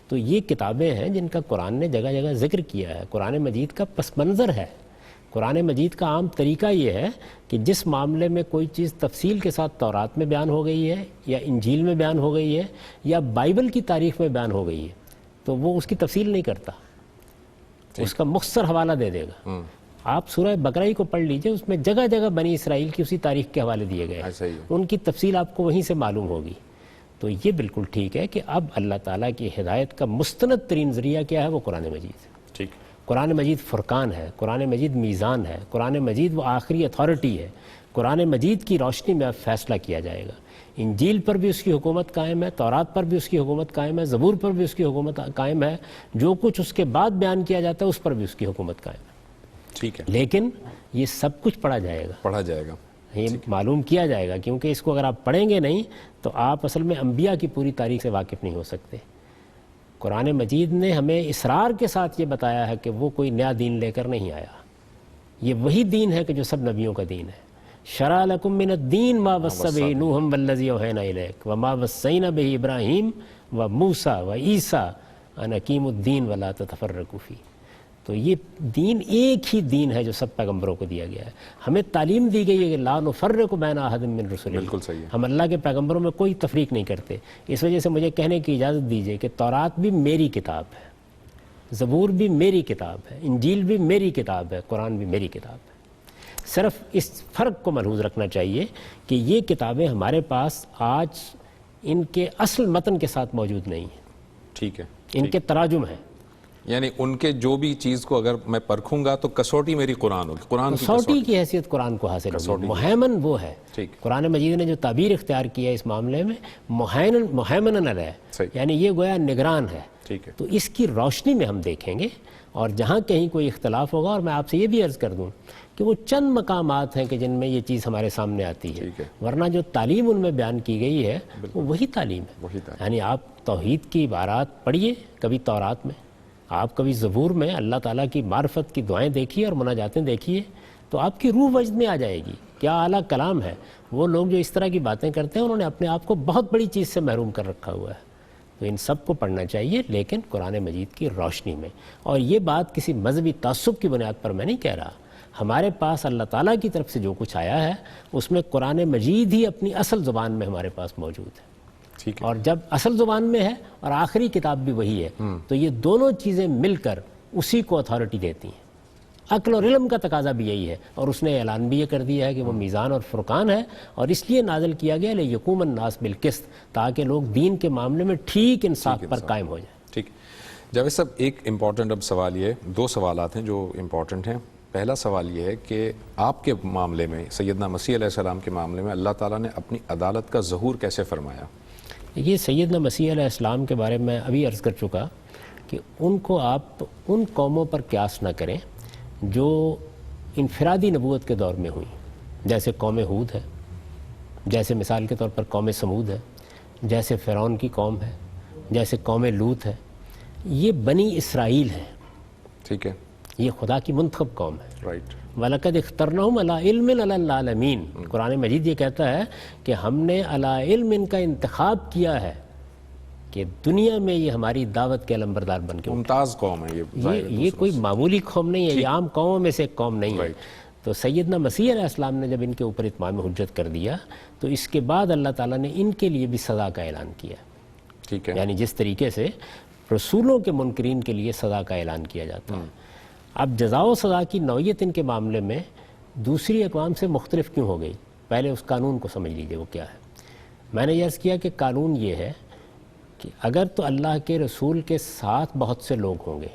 تو یہ کتابیں ہیں جن کا قرآن نے جگہ جگہ ذکر کیا ہے، قرآن مجید کا پس منظر ہے۔ قرآن مجید کا عام طریقہ یہ ہے کہ جس معاملے میں کوئی چیز تفصیل کے ساتھ تورات میں بیان ہو گئی ہے، یا انجیل میں بیان ہو گئی ہے، یا بائبل کی تاریخ میں بیان ہو گئی ہے، تو وہ اس کی تفصیل نہیں کرتا، اس کا مختصر حوالہ دے دے گا۔ آپ سورہ بقرہ ہی کو پڑھ لیجئے، اس میں جگہ جگہ بنی اسرائیل کی اسی تاریخ کے حوالے دیے گئے ہیں، ان کی تفصیل آپ کو وہیں سے معلوم ہوگی۔ تو یہ بالکل ٹھیک ہے کہ اب اللہ تعالیٰ کی ہدایت کا مستند ترین ذریعہ کیا ہے؟ وہ قرآن مجید ہے۔ ٹھیک، قرآن مجید فرقان ہے، قرآن مجید میزان ہے، قرآن مجید وہ آخری اتھارٹی ہے۔ قرآن مجید کی روشنی میں اب فیصلہ کیا جائے گا۔ انجیل پر بھی اس کی حکومت قائم ہے، تورات پر بھی اس کی حکومت قائم ہے، زبور پر بھی اس کی حکومت قائم ہے، جو کچھ اس کے بعد بیان کیا جاتا ہے اس پر بھی اس کی حکومت قائم ہے۔ ٹھیک ہے، لیکن یہ سب کچھ پڑھا جائے گا، پڑھا جائے گا، یہ معلوم کیا جائے گا، کیونکہ اس کو اگر آپ پڑھیں گے نہیں تو آپ اصل میں انبیاء کی پوری تاریخ سے واقف نہیں ہو سکتے۔ قرآن مجید نے ہمیں اصرار کے ساتھ یہ بتایا ہے کہ وہ کوئی نیا دین لے کر نہیں آیا، یہ وہی دین ہے کہ جو سب نبیوں کا دین ہے۔ شرع لکم من الدین ما وصی بہ نوحا والذی اوحینا الیک وما وصینا بہ ابراہیم وموسیٰ وعیسیٰ ان اقیموا الدین ولا تتفرقوا فیہ۔ تو یہ دین ایک ہی دین ہے جو سب پیغمبروں کو دیا گیا ہے۔ ہمیں تعلیم دی گئی ہے کہ لا نفرق بین احد من رسلہ، بالکل صحیح ہے، ہم اللہ کے پیغمبروں میں کوئی تفریق نہیں کرتے۔ اس وجہ سے مجھے کہنے کی اجازت دیجیے کہ تورات بھی میری کتاب ہے، زبور بھی میری کتاب ہے، انجیل بھی میری کتاب ہے، قرآن بھی میری کتاب ہے۔ صرف اس فرق کو ملحوظ رکھنا چاہیے کہ یہ کتابیں ہمارے پاس آج ان کے اصل متن کے ساتھ موجود نہیں ہیں، ٹھیک ہے، ان کے تراجم ہیں۔ یعنی ان کے جو بھی چیز کو اگر میں پرکھوں گا تو کسوٹی میری قرآن ہوگی، قرآن کی کسوٹی کی حیثیت قرآن کو حاصل ہوگی، مہیمن وہ ہے۔ ٹھیک، قرآن مجید نے جو تعبیر اختیار کی ہے اس معاملے میں، مہیمن علیہ، صحیح، یعنی یہ گویا نگران ہے۔ ٹھیک ہے، تو اس کی روشنی میں ہم دیکھیں گے، اور جہاں کہیں کوئی اختلاف ہوگا، اور میں آپ سے یہ بھی عرض کر دوں کہ وہ چند مقامات ہیں کہ جن میں یہ چیز ہمارے سامنے آتی ہے، ٹھیک ہے، ورنہ جو تعلیم ان میں بیان کی گئی ہے وہ وہی تعلیم ہے۔ وہی تعلیم، یعنی آپ توحید کی عبارات پڑھیے کبھی تورات میں، آپ کبھی زبور میں اللہ تعالیٰ کی معرفت کی دعائیں دیکھیے اور مناجاتیں دیکھیے، تو آپ کی روح وجد میں آ جائے گی، کیا اعلیٰ کلام ہے۔ وہ لوگ جو اس طرح کی باتیں کرتے ہیں انہوں نے اپنے آپ کو بہت بڑی چیز سے محروم کر رکھا ہوا ہے۔ تو ان سب کو پڑھنا چاہیے، لیکن قرآن مجید کی روشنی میں۔ اور یہ بات کسی مذہبی تعصب کی بنیاد پر میں نہیں کہہ رہا، ہمارے پاس اللہ تعالیٰ کی طرف سے جو کچھ آیا ہے اس میں قرآن مجید ہی اپنی اصل زبان میں ہمارے پاس موجود ہے، ٹھیک ہے، اور جب اصل زبان میں ہے اور آخری کتاب بھی وہی ہے، تو یہ دونوں چیزیں مل کر اسی کو اتھارٹی دیتی ہیں۔ عقل اور علم کا تقاضا بھی یہی ہے، اور اس نے اعلان بھی یہ کر دیا ہے کہ وہ میزان اور فرقان ہے، اور اس لیے نازل کیا گیا لیقوم الناس بالقسط، تاکہ لوگ دین کے معاملے میں ٹھیک انصاف پر قائم ہو جائیں۔ ٹھیک۔ جاوید صاحب، ایک امپورٹنٹ اب سوال یہ، دو سوالات ہیں جو امپورٹنٹ ہیں۔ پہلا سوال یہ ہے کہ آپ کے معاملے میں، سیدنا مسیح علیہ السلام کے معاملے میں اللہ تعالیٰ نے اپنی عدالت کا ظہور کیسے فرمایا؟ یہ سیدنا مسیح علیہ السلام کے بارے میں ابھی عرض کر چکا کہ ان کو آپ ان قوموں پر قیاس نہ کریں جو انفرادی نبوت کے دور میں ہوئی، جیسے قوم ہود ہے، جیسے مثال کے طور پر قوم سمود ہے، جیسے فرعون کی قوم ہے، جیسے قوم لوط ہے۔ یہ بنی اسرائیل ہے، ٹھیک ہے، یہ خدا کی منتخب قوم ہے۔ رائٹ، وَلَقَدْ اخْتَرْنَاهُمْ عَلَىٰ عِلْمٍ عَلَى الْعَالَمِينَ، قرآن مجید یہ کہتا ہے کہ ہم نے علی علم ان کا انتخاب کیا ہے کہ دنیا میں یہ ہماری دعوت کے علمبردار بن کے ممتاز قوم ہے یہ کوئی معمولی قوم نہیں ہے، یہ عام قوموں میں سے ایک قوم نہیں ہے۔ تو سیدنا مسیح علیہ السلام نے جب ان کے اوپر اتمام حجت کر دیا تو اس کے بعد اللہ تعالیٰ نے ان کے لیے بھی سزا کا اعلان کیا، ٹھیک ہے، یعنی جس طریقے سے رسولوں کے منکرین کے لیے سزا کا اعلان کیا جاتا ہے۔ اب جزا و سزا کی نوعیت ان کے معاملے میں دوسری اقوام سے مختلف کیوں ہو گئی؟ پہلے اس قانون کو سمجھ لیجئے وہ کیا ہے۔ میں نے یہ عرض کیا کہ قانون یہ ہے کہ اگر تو اللہ کے رسول کے ساتھ بہت سے لوگ ہوں گے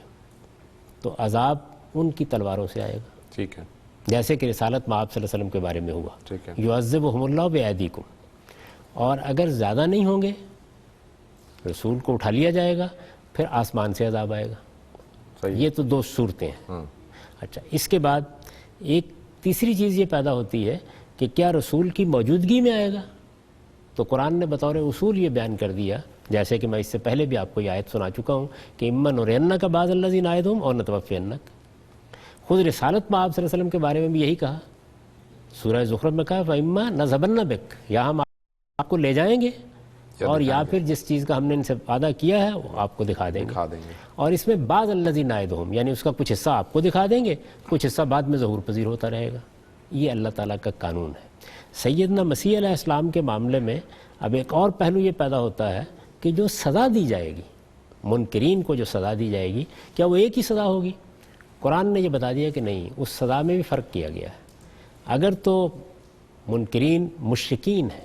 تو عذاب ان کی تلواروں سے آئے گا، ٹھیک ہے، جیسے کہ رسالت میں آپ صلی اللہ علیہ وسلم کے بارے میں ہوا، ٹھیک ہے، یعذبہم اللہ بایدیکم. اور اگر زیادہ نہیں ہوں گے رسول کو اٹھا لیا جائے گا، پھر آسمان سے عذاب آئے گا. صحیح. یہ تو دو صورتیں ہیں. اچھا، اس کے بعد ایک تیسری چیز یہ پیدا ہوتی ہے کہ کیا رسول کی موجودگی میں آئے گا؟ تو قرآن نے بطور اصول یہ بیان کر دیا، جیسے کہ میں اس سے پہلے بھی آپ کو یہ آیت سنا چکا ہوں کہ اما نرینک بعض الذی نعدہم اور نتوفینک. خود رسالت میں آپ صلی اللہ علیہ وسلم کے بارے میں بھی یہی کہا، سورہ زخرف میں کہا فَإِمَّا نَذْهَبَنَّ بِكَ، یا ہم آپ کو لے جائیں گے اور یا پھر جس چیز کا ہم نے ان سے وعدہ کیا ہے وہ آپ کو دکھا دیں گے. اور اس میں بعض الذی نعدہم یعنی اس کا کچھ حصہ آپ کو دکھا دیں گے، کچھ حصہ بعد میں ظہور پذیر ہوتا رہے گا. یہ اللہ تعالیٰ کا قانون ہے. سیدنا مسیح علیہ السلام کے معاملے میں اب ایک اور پہلو یہ پیدا ہوتا ہے کہ جو سزا دی جائے گی منکرین کو، جو سزا دی جائے گی، کیا وہ ایک ہی سزا ہوگی؟ قرآن نے یہ بتا دیا کہ نہیں، اس سزا میں بھی فرق کیا گیا ہے. اگر تو منکرین مشرکین ہیں،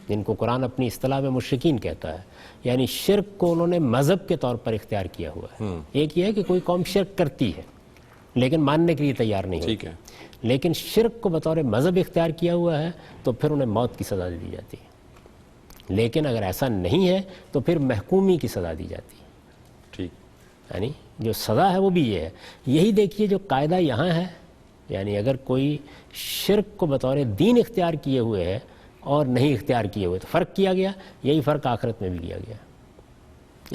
جن کو قرآن اپنی اصطلاح میں مشرکین کہتا ہے، یعنی شرک کو انہوں نے مذہب کے طور پر اختیار کیا ہوا ہے. ایک یہ ہے کہ کوئی قوم شرک کرتی ہے لیکن ماننے کے لیے تیار نہیں ٹھیک ہے، لیکن شرک کو بطور مذہب اختیار کیا ہوا ہے تو پھر انہیں موت کی سزا دی جاتی ہے. لیکن اگر ایسا نہیں ہے تو پھر محکومی کی سزا دی جاتی ہے. ٹھیک، یعنی جو سزا ہے وہ بھی یہ ہے. یہی دیکھیے جو قاعدہ یہاں ہے، یعنی اگر کوئی شرک کو بطور دین اختیار کیے ہوئے ہے اور نہیں اختیار کیے ہوئے تو فرق کیا گیا. یہی فرق آخرت میں بھی کیا گیا.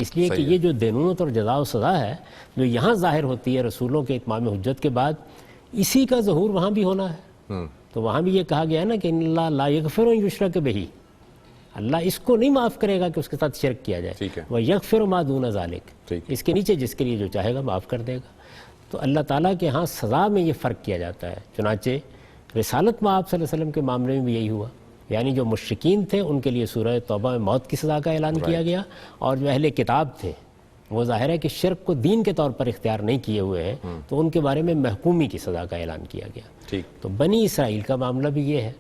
اس لیے کہ یہ جو دینونت اور جزا و سزا ہے جو یہاں ظاہر ہوتی ہے رسولوں کے اتمام حجت کے بعد، اسی کا ظہور وہاں بھی ہونا ہے. تو وہاں بھی یہ کہا گیا ہے نا کہ ان اللہ لا یغفر ان یشرک بہ، اللہ اس کو نہیں معاف کرے گا کہ اس کے ساتھ شرک کیا جائے. وہ یغفر ما دون ذالک، اس کے نیچے جس کے لیے جو چاہے گا معاف کر دے گا. تو اللہ تعالیٰ کے ہاں سزا میں یہ فرق کیا جاتا ہے. چنانچہ رسالت میں آپ صلی اللہ علیہ وسلم کے معاملے میں بھی یہی ہوا. یعنی جو مشرکین تھے ان کے لیے سورہ توبہ میں موت کی سزا کا اعلان کیا گیا، اور جو اہل کتاب تھے وہ ظاہر ہے کہ شرک کو دین کے طور پر اختیار نہیں کیے ہوئے ہیں تو ان کے بارے میں محکومی کی سزا کا اعلان کیا گیا. تو بنی اسرائیل کا معاملہ بھی یہ ہے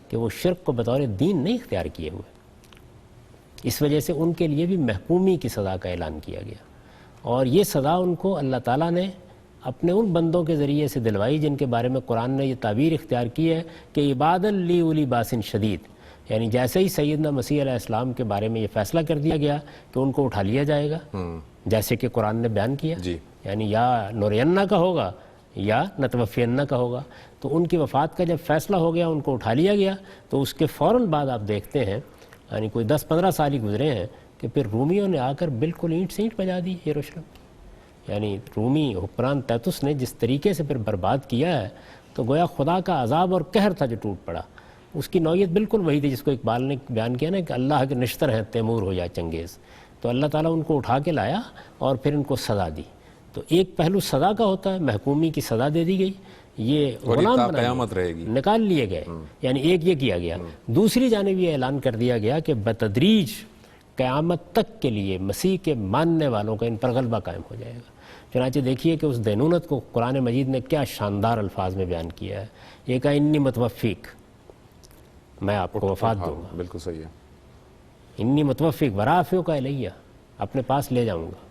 کہ وہ شرک کو بطور دین نہیں اختیار کیے ہوئے، اس وجہ سے ان کے لیے بھی محکومی کی سزا کا اعلان کیا گیا. اور یہ سزا ان کو اللہ تعالیٰ نے اپنے ان بندوں کے ذریعے سے دلوائی جن کے بارے میں قرآن نے یہ تعبیر اختیار کی ہے کہ عباد لی اولی باسن شدید. یعنی جیسے ہی سیدنا مسیح علیہ السلام کے بارے میں یہ فیصلہ کر دیا گیا کہ ان کو اٹھا لیا جائے گا، جیسے کہ قرآن نے بیان کیا، یعنی یا نورینہ کا ہوگا یا نتوفینہ کا ہوگا. تو ان کی وفات کا جب فیصلہ ہو گیا، ان کو اٹھا لیا گیا، تو اس کے فوراً بعد آپ دیکھتے ہیں یعنی کوئی 10-15 سال ہی گزرے ہیں کہ پھر رومیوں نے آ کر بالکل اینٹ سے اینٹ بجا دی یروشلم. یعنی رومی حکمران تیتس نے جس طریقے سے پھر برباد کیا ہے تو گویا خدا کا عذاب اور قہر تھا جو ٹوٹ پڑا. اس کی نوعیت بالکل وہی تھی جس کو اقبال نے بیان کیا نا کہ اللہ کے نشتر ہیں تیمور ہو یا چنگیز. تو اللہ تعالیٰ ان کو اٹھا کے لایا اور پھر ان کو سزا دی. تو ایک پہلو سزا کا ہوتا ہے، محکومی کی سزا دے دی گئی، یہ غلام قیامت رہے گی، نکال لیے گئے. یعنی ایک یہ کیا گیا. دوسری جانب یہ اعلان کر دیا گیا کہ بتدریج قیامت تک کے لیے مسیح کے ماننے والوں کا ان پر غلبہ قائم ہو جائے گا. چنانچہ دیکھیے کہ اس دینونت کو قرآن مجید نے کیا شاندار الفاظ میں بیان کیا ہے. یہ کہا انی متوفیک، میں آپ کو وفات دوں گا. بالکل صحیح ہے. انی متوفیک ورافعک الیہ، اپنے پاس لے جاؤں گا.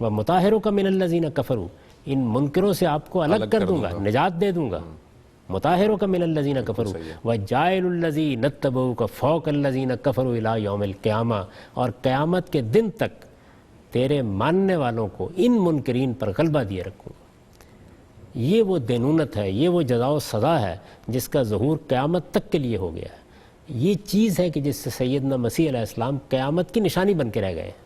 ومطہرک من الذین کفروا، ان منکروں سے آپ کو الگ کر دوں گا، نجات دے دوں گا. مطہرک من الذین کفروا وجاعل الذین اتبعوک فوق الذین کفروا الی یوم القیامہ، اور قیامت کے دن تک تیرے ماننے والوں کو ان منکرین پر غلبہ دیے رکھوں گا. یہ وہ دینونت ہے، یہ وہ جزا و سزا ہے جس کا ظہور قیامت تک کے لیے ہو گیا ہے. یہ چیز ہے کہ جس سے سیدنا مسیح علیہ السلام قیامت کی نشانی بن کے رہ گئے ہیں.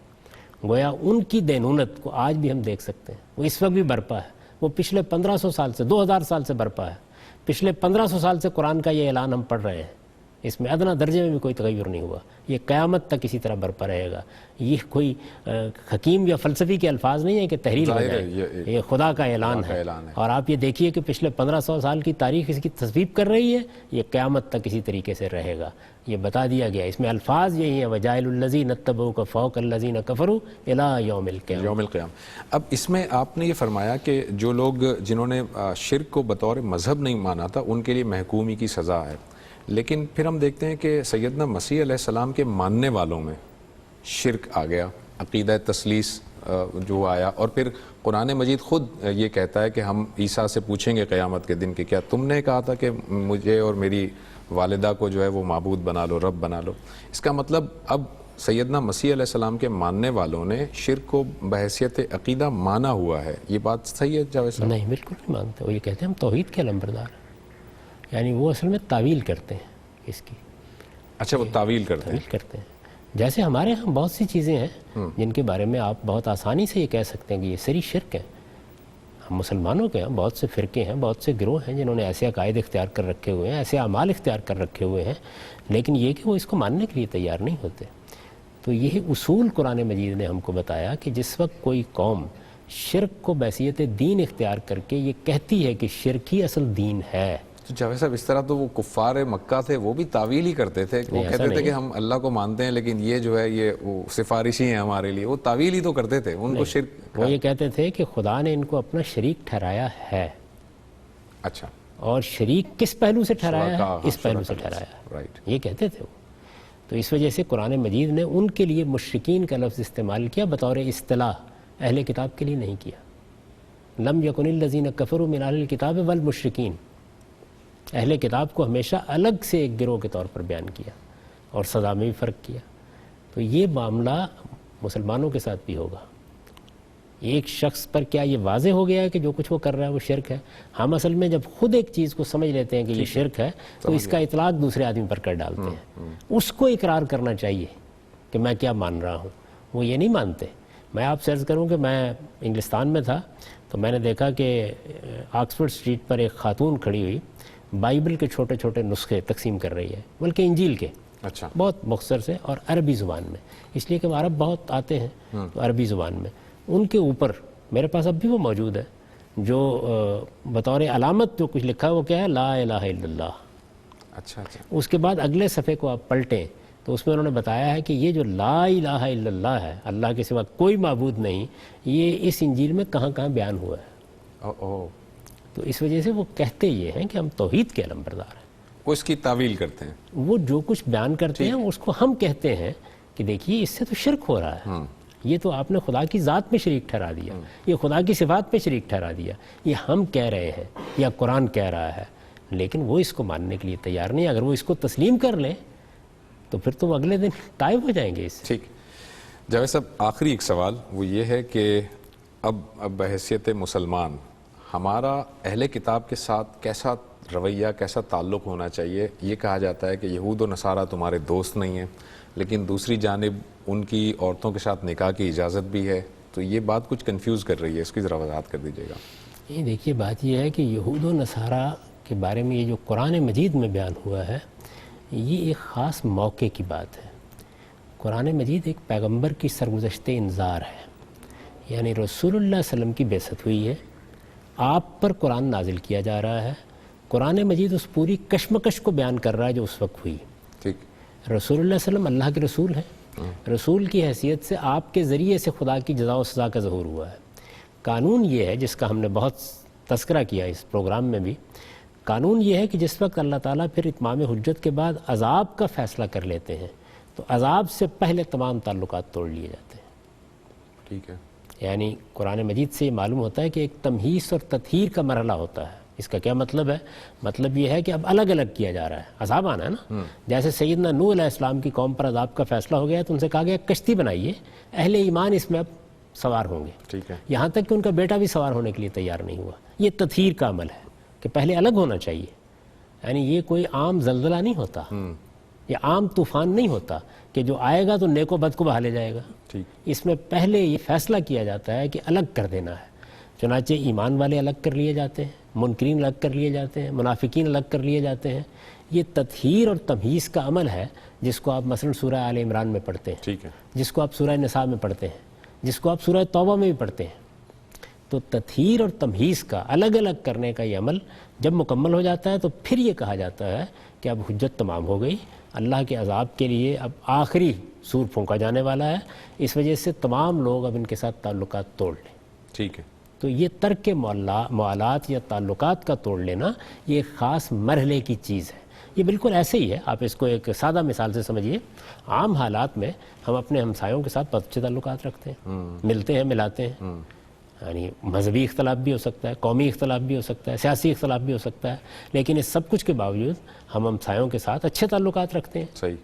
گویا ان کی دینونت کو آج بھی ہم دیکھ سکتے ہیں، وہ اس وقت بھی برپا ہے. وہ پچھلے 1500 سال سے 2000 سال سے برپا ہے. پچھلے 1500 سال سے قرآن کا یہ اعلان ہم پڑھ رہے ہیں، اس میں ادنیٰ درجے میں بھی کوئی تغیر نہیں ہوا. یہ قیامت تک اسی طرح برپا رہے گا. یہ کوئی حکیم یا فلسفی کے الفاظ نہیں ہیں کہ تحریل ہو جائے، یہ خدا کا اعلان ہے. اور آپ یہ دیکھیے کہ پچھلے 1500 سال کی تاریخ اس کی تصویب کر رہی ہے. یہ قیامت تک اسی طریقے سے رہے گا، یہ بتا دیا گیا. اس میں الفاظ یہی ہیں وجاعل الذین اتبعوک فوق الذین کفروا الی یوم القیامہ. یوم القیامہ. اب اس میں آپ نے یہ فرمایا کہ جو لوگ جنہوں نے شرک کو بطور مذہب نہیں مانا تھا ان کے لیے محکومی کی سزا ہے، لیکن پھر ہم دیکھتے ہیں کہ سیدنا مسیح علیہ السلام کے ماننے والوں میں شرک آ گیا، عقیدہ تثلیث جو آیا، اور پھر قرآن مجید خود یہ کہتا ہے کہ ہم عیسیٰ سے پوچھیں گے قیامت کے دن کہ کیا تم نے کہا تھا کہ مجھے اور میری والدہ کو جو ہے وہ معبود بنا لو، رب بنا لو. اس کا مطلب اب سیدنا مسیح علیہ السلام کے ماننے والوں نے شرک کو بحیثیت عقیدہ مانا ہوا ہے. یہ بات صحیح ہے جاوید صاحب؟ نہیں، بالکل نہیں مانتے. وہ یہ کہتے ہیں ہم توحید کے علمبردار ہیں، یعنی وہ اصل میں تعویل کرتے ہیں اس کی. اچھا، وہ تعویل کرتے ہیں. کرتے ہیں. جیسے ہمارے ہاں بہت سی چیزیں ہیں جن کے بارے میں آپ بہت آسانی سے یہ کہہ سکتے ہیں کہ یہ سری شرک ہے. ہم مسلمانوں کے ہاں بہت سے فرقے ہیں، بہت سے گروہ ہیں جنہوں نے ایسے عقائد اختیار کر رکھے ہوئے ہیں، ایسے اعمال اختیار کر رکھے ہوئے ہیں، لیکن یہ کہ وہ اس کو ماننے کے لیے تیار نہیں ہوتے. تو یہی اصول قرآن مجید نے ہم کو بتایا کہ جس وقت کوئی قوم شرک کو بحیثیت دین اختیار کر کے یہ کہتی ہے کہ شرک ہی اصل دین ہے. تو جاوید صاحب، اس طرح تو وہ کفار مکہ تھے، وہ بھی تعویل ہی کرتے تھے. وہ کہتے تھے کہ ہم اللہ کو مانتے ہیں لیکن یہ جو ہے یہ وہ سفارشی ہیں ہمارے لیے. وہ تعویل ہی تو کرتے تھے. ان کو شرک، وہ یہ کہتے تھے کہ خدا نے ان کو اپنا شریک ٹھہرایا ہے. اچھا، اور شریک کس پہلو سے ٹھہرایا ہے؟ اس پہلو سے ٹھہرایا ہے. رائٹ. یہ کہتے تھے وہ. تو اس وجہ سے قرآن مجید نے ان کے لیے مشرکین کا لفظ استعمال کیا بطور اصطلاح، اہل کتاب کے لیے نہیں کیا. لم یکن الذین کفروا من اہل الکتاب والمشرکین. اہل کتاب کو ہمیشہ الگ سے ایک گروہ کے طور پر بیان کیا اور سزا میں بھی فرق کیا. تو یہ معاملہ مسلمانوں کے ساتھ بھی ہوگا. ایک شخص پر کیا یہ واضح ہو گیا ہے کہ جو کچھ وہ کر رہا ہے وہ شرک ہے؟ ہم اصل میں جب خود ایک چیز کو سمجھ لیتے ہیں کہ یہ شرک ہے تو اس کا اطلاق دوسرے آدمی پر کر ڈالتے ہیں. اس کو اقرار کرنا چاہیے کہ میں کیا مان رہا ہوں. وہ یہ نہیں مانتے. میں آپ سے عرض کروں کہ میں انگلستان میں تھا تو میں نے دیکھا کہ آکسفورڈ اسٹریٹ پر ایک خاتون کھڑی ہوئی بائبل کے چھوٹے چھوٹے نسخے تقسیم کر رہی ہے، بلکہ انجیل کے. اچھا. بہت مختصر سے اور عربی زبان میں، اس لیے کہ عرب بہت آتے ہیں تو عربی زبان میں. ان کے اوپر میرے پاس اب بھی وہ موجود ہے جو بطور علامت جو کچھ لکھا ہے وہ کیا ہے؟ لا الہ الا اللہ. اچھا اچھا. اس کے بعد اگلے صفحے کو آپ پلٹیں تو اس میں انہوں نے بتایا ہے کہ یہ جو لا الہ الا اللہ ہے، اللہ کے سوا کوئی معبود نہیں، یہ اس انجیل میں کہاں کہاں بیان ہوا ہے. تو اس وجہ سے وہ کہتے یہ ہیں کہ ہم توحید کے علمبردار ہیں. وہ اس کی تعویل کرتے ہیں. وہ جو کچھ بیان کرتے ہیں اس کو ہم کہتے ہیں کہ دیکھیے اس سے تو شرک ہو رہا ہے. یہ تو آپ نے خدا کی ذات میں شریک ٹھہرا دیا، یہ خدا کی صفات میں شریک ٹھہرا دیا. یہ ہم کہہ رہے ہیں یا قرآن کہہ رہا ہے، لیکن وہ اس کو ماننے کے لیے تیار نہیں. اگر وہ اس کو تسلیم کر لیں تو پھر تو اگلے دن غائب ہو جائیں گے اس سے. ٹھیک. جاوید صاحب، آخری ایک سوال وہ یہ ہے کہ اب بحیثیت مسلمان ہمارا اہل کتاب کے ساتھ کیسا رویہ، کیسا تعلق ہونا چاہیے؟ یہ کہا جاتا ہے کہ یہود و نصارہ تمہارے دوست نہیں ہیں، لیکن دوسری جانب ان کی عورتوں کے ساتھ نکاح کی اجازت بھی ہے. تو یہ بات کچھ کنفیوز کر رہی ہے، اس کی ذرا وضاحت کر دیجیے گا. یہ دیکھیے بات یہ ہے کہ یہود و نصارہ کے بارے میں یہ جو قرآن مجید میں بیان ہوا ہے یہ ایک خاص موقع کی بات ہے. قرآن مجید ایک پیغمبر کی سرگزشت انذار ہے. یعنی رسول اللہ علیہ وسلم کی بعثت ہوئی ہے، آپ پر قرآن نازل کیا جا رہا ہے. قرآن مجید اس پوری کشمکش کو بیان کر رہا ہے جو اس وقت ہوئی. ٹھیک. رسول اللہ علیہ وسلم اللہ کے رسول ہیں. رسول کی حیثیت سے آپ کے ذریعے سے خدا کی جزا و سزا کا ظہور ہوا ہے. قانون یہ ہے جس کا ہم نے بہت تذکرہ کیا اس پروگرام میں بھی. قانون یہ ہے کہ جس وقت اللہ تعالیٰ پھر اتمام حجت کے بعد عذاب کا فیصلہ کر لیتے ہیں تو عذاب سے پہلے تمام تعلقات توڑ لیے جاتے ہیں. ٹھیک ہے. یعنی قرآن مجید سے یہ معلوم ہوتا ہے کہ ایک تمہیص اور تطہیر کا مرحلہ ہوتا ہے. اس کا کیا مطلب ہے؟ مطلب یہ ہے کہ اب الگ الگ کیا جا رہا ہے. عذاب آنا ہے نا. جیسے سیدنا نوح علیہ السلام کی قوم پر عذاب کا فیصلہ ہو گیا تو ان سے کہا گیا کشتی بنائیے، اہل ایمان اس میں اب سوار ہوں گے. ٹھیک ہے. یہاں تک کہ ان کا بیٹا بھی سوار ہونے کے لیے تیار نہیں ہوا. یہ تطہیر کا عمل ہے کہ پہلے الگ ہونا چاہیے. یعنی یہ کوئی عام زلزلہ نہیں ہوتا، یہ عام طوفان نہیں ہوتا کہ جو آئے گا تو نیک و بد کو بہا لے جائے گا. اس میں پہلے یہ فیصلہ کیا جاتا ہے کہ الگ کر دینا ہے. چنانچہ ایمان والے الگ کر لیے جاتے ہیں، منکرین الگ کر لیے جاتے ہیں، منافقین الگ کر لیے جاتے ہیں. یہ تطہیر اور تمہیز کا عمل ہے جس کو آپ مثلا سورہ آل عمران میں پڑھتے ہیں. ٹھیک ہے. جس کو آپ سورہ نساء میں پڑھتے ہیں، جس کو آپ سورہ توبہ میں بھی پڑھتے ہیں. تو تطہیر اور تمہیز کا الگ الگ کرنے کا یہ عمل جب مکمل ہو جاتا ہے تو پھر یہ کہا جاتا ہے کہ اب حجت تمام ہو گئی، اللہ کے عذاب کے لیے اب آخری سور پھونکا جانے والا ہے. اس وجہ سے تمام لوگ اب ان کے ساتھ تعلقات توڑ لیں. ٹھیک ہے. تو یہ ترک موالات یا تعلقات کا توڑ لینا یہ ایک خاص مرحلے کی چیز ہے. یہ بالکل ایسے ہی ہے. آپ اس کو ایک سادہ مثال سے سمجھیے. عام حالات میں ہم اپنے ہمسایوں کے ساتھ بہت اچھے تعلقات رکھتے ہیں, ملتے ہیں, ملاتے ہیں. یعنی مذہبی اختلاف بھی ہو سکتا ہے, قومی اختلاف بھی ہو سکتا ہے, سیاسی اختلاف بھی ہو سکتا ہے, لیکن اس سب کچھ کے باوجود ہم ہمسایوں کے ساتھ اچھے تعلقات رکھتے ہیں. صحیح.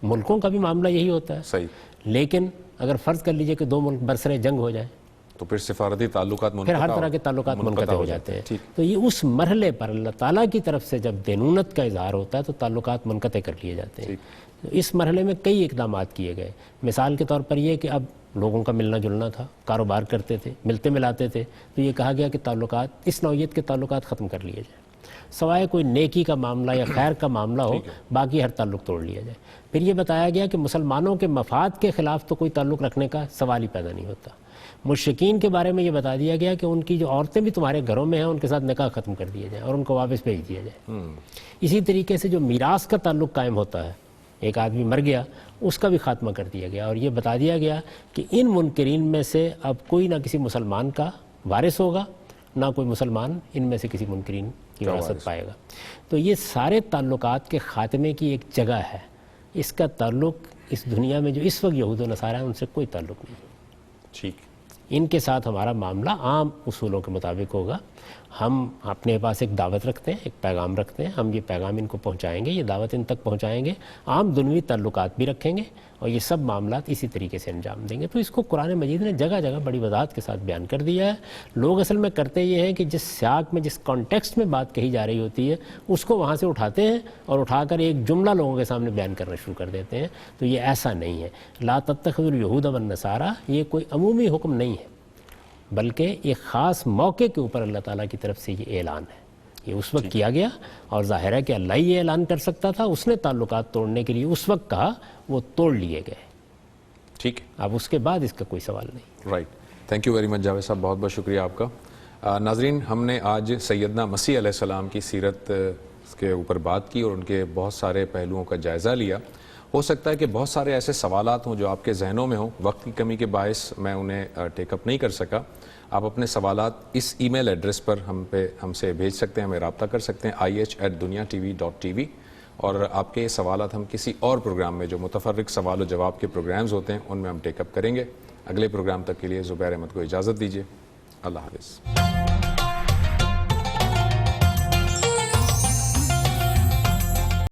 ملکوں کا بھی معاملہ یہی ہوتا ہے. صحیح. لیکن اگر فرض کر لیجئے کہ دو ملک برسر جنگ ہو جائیں تو پھر سفارتی تعلقات پھر ہر طرح کے تعلقات منقطع ہو جاتے ہیں. تو یہ اس مرحلے پر اللہ تعالیٰ کی طرف سے جب دینونت کا اظہار ہوتا ہے تو تعلقات منقطع کر لیے جاتے ہیں. اس مرحلے میں کئی اقدامات کیے گئے. مثال کے طور پر یہ کہ اب لوگوں کا ملنا جلنا تھا, کاروبار کرتے تھے, ملتے ملاتے تھے, تو یہ کہا گیا کہ تعلقات, اس نوعیت کے تعلقات ختم کر لیے جائیں. سوائے کوئی نیکی کا معاملہ یا خیر کا معاملہ ہو, باقی ہر تعلق توڑ لیا جائے. پھر یہ بتایا گیا کہ مسلمانوں کے مفاد کے خلاف تو کوئی تعلق رکھنے کا سوال ہی پیدا نہیں ہوتا. مشرکین کے بارے میں یہ بتا دیا گیا کہ ان کی جو عورتیں بھی تمہارے گھروں میں ہیں ان کے ساتھ نکاح ختم کر دیا جائے اور ان کو واپس بھیج دیا جائے. اسی طریقے سے جو میراث کا تعلق قائم ہوتا ہے, ایک آدمی مر گیا, اس کا بھی خاتمہ کر دیا گیا. اور یہ بتا دیا گیا کہ ان منکرین میں سے اب کوئی نہ کسی مسلمان کا وارث ہوگا, نہ کوئی مسلمان ان میں سے کسی منکرین کی وراثت پائے گا. تو یہ سارے تعلقات کے خاتمے کی ایک جگہ ہے. اس کا تعلق اس دنیا میں جو اس وقت یہود و نصارہ ہیں ان سے کوئی تعلق نہیں. ٹھیک. ان کے ساتھ ہمارا معاملہ عام اصولوں کے مطابق ہوگا. ہم اپنے پاس ایک دعوت رکھتے ہیں, ایک پیغام رکھتے ہیں, ہم یہ پیغام ان کو پہنچائیں گے, یہ دعوت ان تک پہنچائیں گے, عام دنیوی تعلقات بھی رکھیں گے, اور یہ سب معاملات اسی طریقے سے انجام دیں گے. تو اس کو قرآن مجید نے جگہ جگہ بڑی وضاحت کے ساتھ بیان کر دیا ہے. لوگ اصل میں کرتے یہ ہیں کہ جس سیاق میں, جس کانٹیکسٹ میں بات کہی جا رہی ہوتی ہے اس کو وہاں سے اٹھاتے ہیں اور اٹھا کر ایک جملہ لوگوں کے سامنے بیان کرنا شروع کر دیتے ہیں. تو یہ ایسا نہیں ہے. لا تتخذوا اليہود والنصارى یہ کوئی عمومی حکم نہیں ہے, بلکہ ایک خاص موقع کے اوپر اللہ تعالیٰ کی طرف سے یہ اعلان ہے. یہ اس وقت کیا گیا, اور ظاہر ہے کہ اللہ ہی یہ اعلان کر سکتا تھا. اس نے تعلقات توڑنے کے لیے اس وقت کہا, وہ توڑ لیے گئے. ٹھیک. اب اس کے بعد اس کا کوئی سوال نہیں. Right. Thank you very much Javed صاحب, بہت بہت شکریہ آپ کا. ناظرین, ہم نے آج سیدنا مسیح علیہ السلام کی سیرت کے اوپر بات کی اور ان کے بہت سارے پہلوؤں کا جائزہ لیا. ہو سکتا ہے کہ بہت سارے ایسے سوالات ہوں جو آپ کے ذہنوں میں ہوں, وقت کی کمی کے باعث میں انہیں ٹیک اپ نہیں کر سکا. آپ اپنے سوالات اس ای میل ایڈریس پر ہم سے بھیج سکتے ہیں, ہمیں رابطہ کر سکتے ہیں ih@dunyatv.tv, اور آپ کے سوالات ہم کسی اور پروگرام میں, جو متفرق سوال و جواب کے پروگرامز ہوتے ہیں, ان میں ہم ٹیک اپ کریں گے. اگلے پروگرام تک کے لیے زبیر احمد کو اجازت دیجیے. اللہ حافظ.